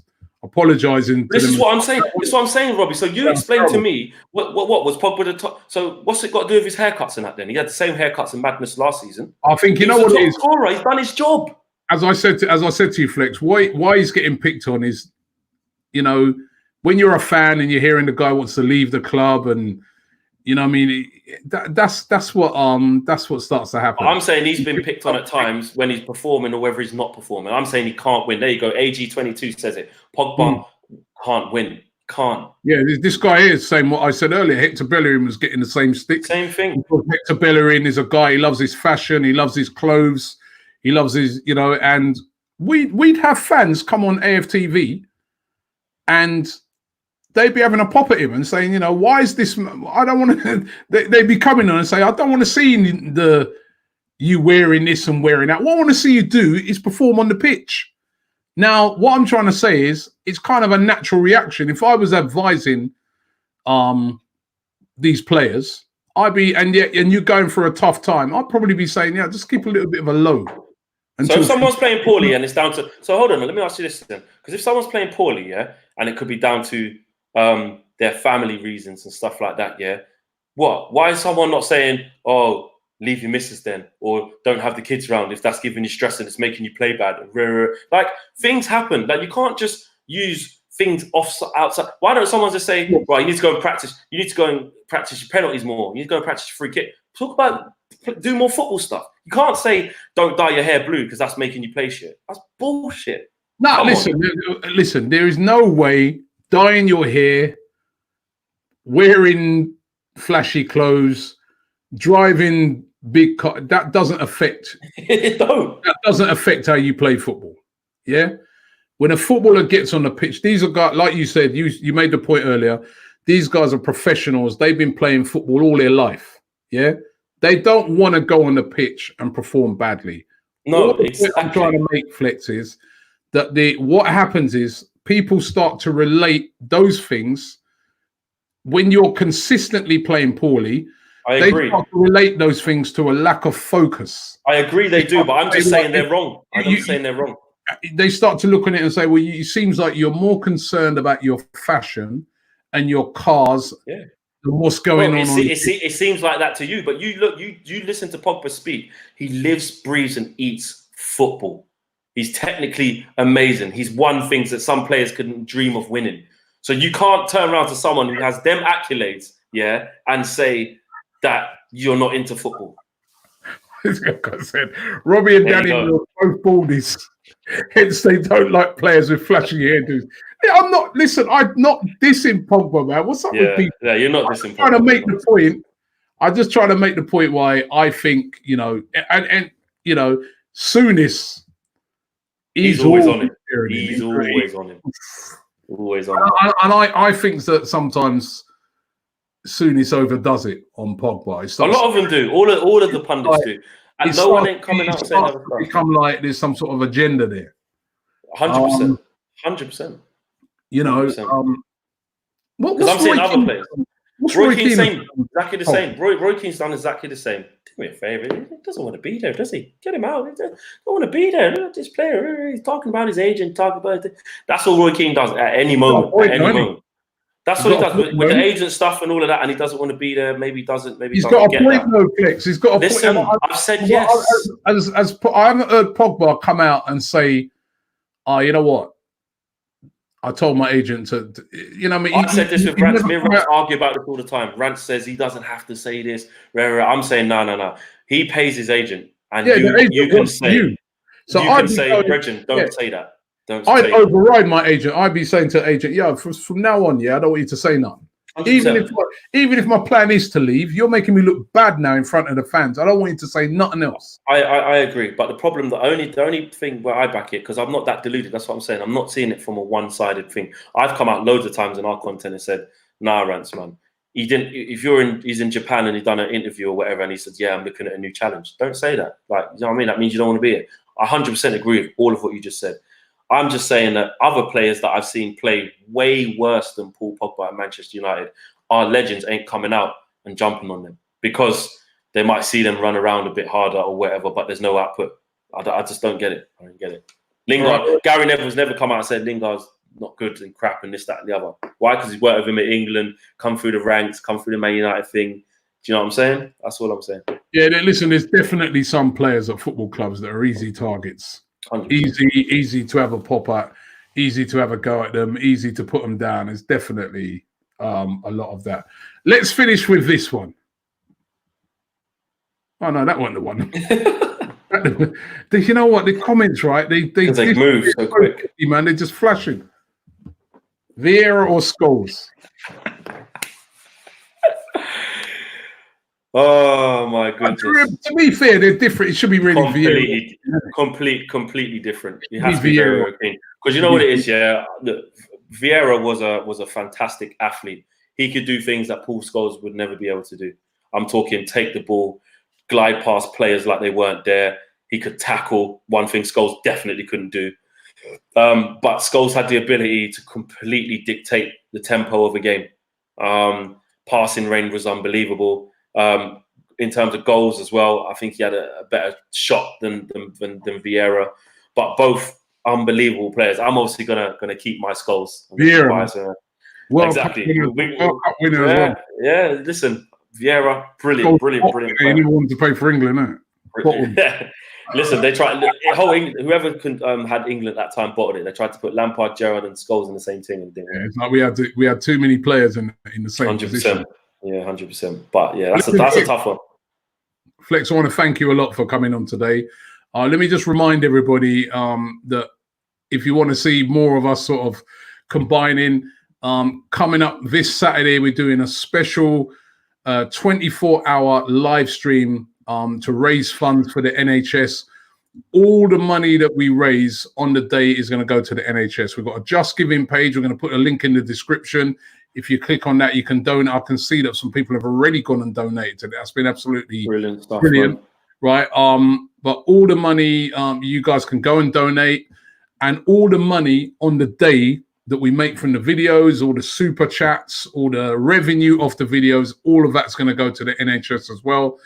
apologising. This is what I'm saying. This is what I'm saying, Robbie. So you explain to me what was Pogba the top? So what's it got to do with his haircuts and that? Then he had the same haircuts and madness last season. I think you know what it is. Scorer. He's done his job. As I said to you, Flex, why he's getting picked on is, when you're a fan and you're hearing the guy wants to leave the club and. You know what I mean? That's what starts to happen. I'm saying he's been picked on at times when he's performing or whether he's not performing. I'm saying he can't win. There you go. AG22 says it. Pogba can't win. Can't. Yeah, this guy is saying what I said earlier. Hector Bellerin was getting the same stick. Same thing. Hector Bellerin is a guy, he loves his fashion, he loves his clothes, he loves his, and we'd have fans come on AFTV and they'd be having a pop at him and saying, why is this? I don't want to. They'd be coming on and say, I don't want to see the, you wearing this and wearing that. What I want to see you do is perform on the pitch. Now, what I'm trying to say is it's kind of a natural reaction. If I was advising these players, and you're going for a tough time, I'd probably be saying, yeah, just keep a little bit of a low. So if someone's playing poorly and it's down to... So hold on, let me ask you this then. Because if someone's playing poorly, yeah, and it could be down to their family reasons and stuff like that, yeah, what? Why is someone not saying, oh, leave your missus then, or don't have the kids around if that's giving you stress and it's making you play bad? Like, things happen. Like, you can't just use things outside. Why don't someone just say, right, you need to go and practice. You need to go and practice your penalties more. You need to go and practice your free kick. Talk about, do more football stuff. You can't say, don't dye your hair blue because that's making you play shit. That's bullshit. No, listen, there is no way dyeing your hair, wearing flashy clothes, driving big car, that doesn't affect that doesn't affect how you play football. Yeah. When a footballer gets on the pitch, these are guys, like you said, you made the point earlier, these guys are professionals. They've been playing football all their life. Yeah. They don't want to go on the pitch and perform badly. No, exactly. I'm trying to make, Flex, is that what happens is people start to relate those things when you're consistently playing poorly. I agree. They start to relate those things to a lack of focus. I agree they do, but I'm just saying they're wrong. I'm just saying they're wrong. They start to look at it and say, well, it seems like you're more concerned about your fashion and your cars than what's going on. It seems like that to you, but you listen to Pogba speak. He lives, breathes, and eats football. He's technically amazing. He's won things that some players couldn't dream of winning. So you can't turn around to someone who has them accolades, and say that you're not into football. Like I said, Robbie and Danny are both baldies. Hence, they don't like players with flashing hairdos. Yeah, I'm not dissing Pogba, man. What's up with people? Yeah, you're not dissing Pogba. Trying to make the point. I'm just trying to make the point why I think, and Souness, he's always on it. He's always on it. Always on it. And I think that sometimes Souness overdoes it on Pogba. A lot of them do. All of the pundits do. And no one ain't coming out saying that. Become like there's some sort of agenda there. 100%. 100%. What's I'm saying other players. Roy Keane's saying exactly the same. Roy Keane's done exactly the same. Do me a favour. He doesn't want to be there, does he? Get him out. He don't want to be there. Look at this player. He's talking about his agent. Talking about it. That's all Roy Keane does at any moment. That's what he does with the agent stuff and all of that. And he doesn't want to be there. Maybe he doesn't. Maybe he's got a point, though, Flex. He's got a point. I've said yes. I haven't heard Pogba come out and say, you know what? I told my agent to I said this with Rance. Me and Rance argue about this all the time. Rance says he doesn't have to say this. I'm saying no. He pays his agent, and you can say, Bridgen, don't say that. I'd override my agent. I'd be saying to the agent, from now on, I don't want you to say nothing. 100%. Even if my plan is to leave, you're making me look bad now in front of the fans. I don't want you to say nothing else. I agree, but the problem, the only thing where I back it, because I'm not that deluded. That's what I'm saying. I'm not seeing it from a one-sided thing. I've come out loads of times in our content and said, "Nah, Rance, man, he didn't. If he's in Japan and he's done an interview or whatever, and he says, I'm looking at a new challenge. Don't say that. Like, you know what I mean? That means you don't want to be here. I 100% agree with all of what you just said. I'm just saying that other players that I've seen play way worse than Paul Pogba at Manchester United, our legends ain't coming out and jumping on them because they might see them run around a bit harder or whatever, but there's no output. I just don't get it. I don't get it. Lingard, Gary Neville's never come out and said Lingard's not good and crap and this, that, and the other. Why? Because he's worked with him at England, come through the ranks, come through the Man United thing. Do you know what I'm saying? That's all I'm saying. Yeah, listen, there's definitely some players at football clubs that are easy targets. 100%. Easy to have a pop at, easy to have a go at them, easy to put them down. There's definitely a lot of that. Let's finish with this one. Oh no, that wasn't the one. You know what? The comments, right? They move so quick, man. They're just flashing. Vieira or Scholes? Oh my goodness! To be fair, they're different. It should be really Vieira. Completely different. It has to be Vieira because you know what it is. Yeah, Vieira was a fantastic athlete. He could do things that Paul Scholes would never be able to do. I'm talking take the ball, glide past players like they weren't there. He could tackle, one thing Scholes definitely couldn't do. But Scholes had the ability to completely dictate the tempo of the game. Passing range was unbelievable. In terms of goals as well, I think he had a better shot than Vieira. But both unbelievable players. I'm obviously gonna keep my Scholes. Vieira. Well, exactly. Winner yeah, listen, Vieira, brilliant player. He didn't want to play for England, Listen, they tried. Whoever had England at that time bottled it. They tried to put Lampard, Gerrard, and Scholes in the same team, and didn't. It's like we had too many players in the same 100%. position. Yeah, 100%. But yeah, that's a tough one. Flex, I want to thank you a lot for coming on today. Let me just remind everybody that if you want to see more of us sort of combining, coming up this Saturday, we're doing a special 24-hour live stream to raise funds for the NHS. All the money that we raise on the day is going to go to the NHS. We've got a Just Giving page. We're going to put a link in the description. If you click on that, you can donate. I can see that some people have already gone and donated. That's been absolutely brilliant stuff, right? But all the money, you guys can go and donate, and all the money on the day that we make from the videos, all the super chats, all the revenue of the videos, all of that's going to go to the NHS as well.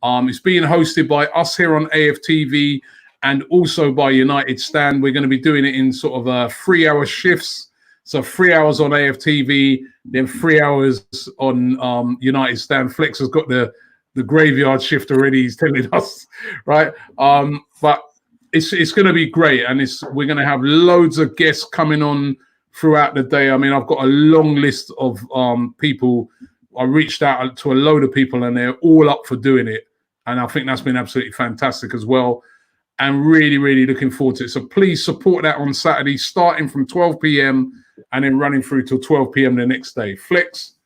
It's being hosted by us here on AFTV and also by United Stand. We're going to be doing it in sort of 3-hour shifts. So 3 hours on AFTV, then 3 hours on United Stand. Flex has got the graveyard shift already. He's telling us, right? But it's going to be great, and we're going to have loads of guests coming on throughout the day. I mean, I've got a long list of people. I reached out to a load of people, and they're all up for doing it. And I think that's been absolutely fantastic as well. And really, really looking forward to it. So please support that on Saturday, starting from 12 p.m. and then running through till 12 p.m. the next day. Flex,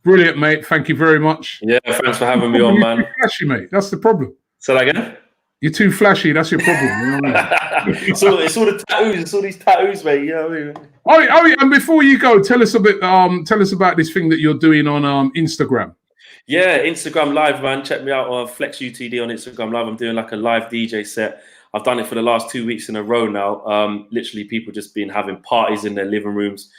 brilliant, mate. Thank you very much. Yeah, thanks for having me on, man. You're too flashy, mate. That's the problem. Say that again? You're too flashy. That's your problem. You know what I mean? it's all the tattoos. It's all these tattoos, mate. You know what I mean? Oh, and before you go, tell us a bit. Tell us about this thing that you're doing on Instagram. Yeah, Instagram Live, man. Check me out on FlexUTD on Instagram Live. I'm doing like a live DJ set. I've done it for the last 2 weeks in a row now. Literally, people just been having parties in their living rooms,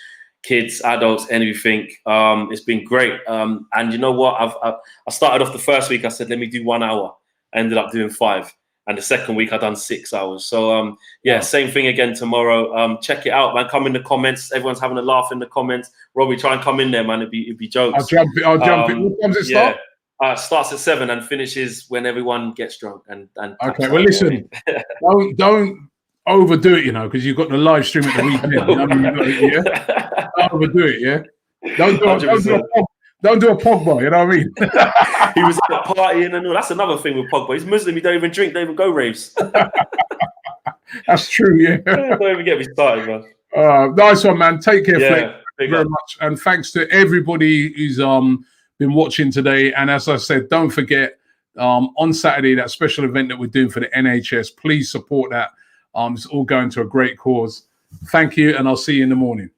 kids, adults, anything. It's been great. And you know what? I started off the first week. I said, let me do 1 hour. I ended up doing 5. And the second week, I done 6 hours. So, yeah, same thing again tomorrow. Check it out, man. Come in the comments. Everyone's having a laugh in the comments. Robbie, try and come in there, man. It'd be jokes. I'll jump in. What time does it start? It starts at 7 and finishes when everyone gets drunk. And okay, well, listen, don't overdo it, because you've got the live stream at the weekend. Don't overdo it, yeah? Don't do a Pogba, you know what I mean? He was at a partying and all. That's another thing with Pogba. He's Muslim. He don't even drink. Don't even go raves. That's true, yeah. Don't even get me started, man. Nice one, man. Take care, Flex. Thank you very much. And thanks to everybody who's been watching today. And as I said, don't forget on Saturday, that special event that we're doing for the NHS. Please support that. It's all going to a great cause. Thank you, and I'll see you in the morning.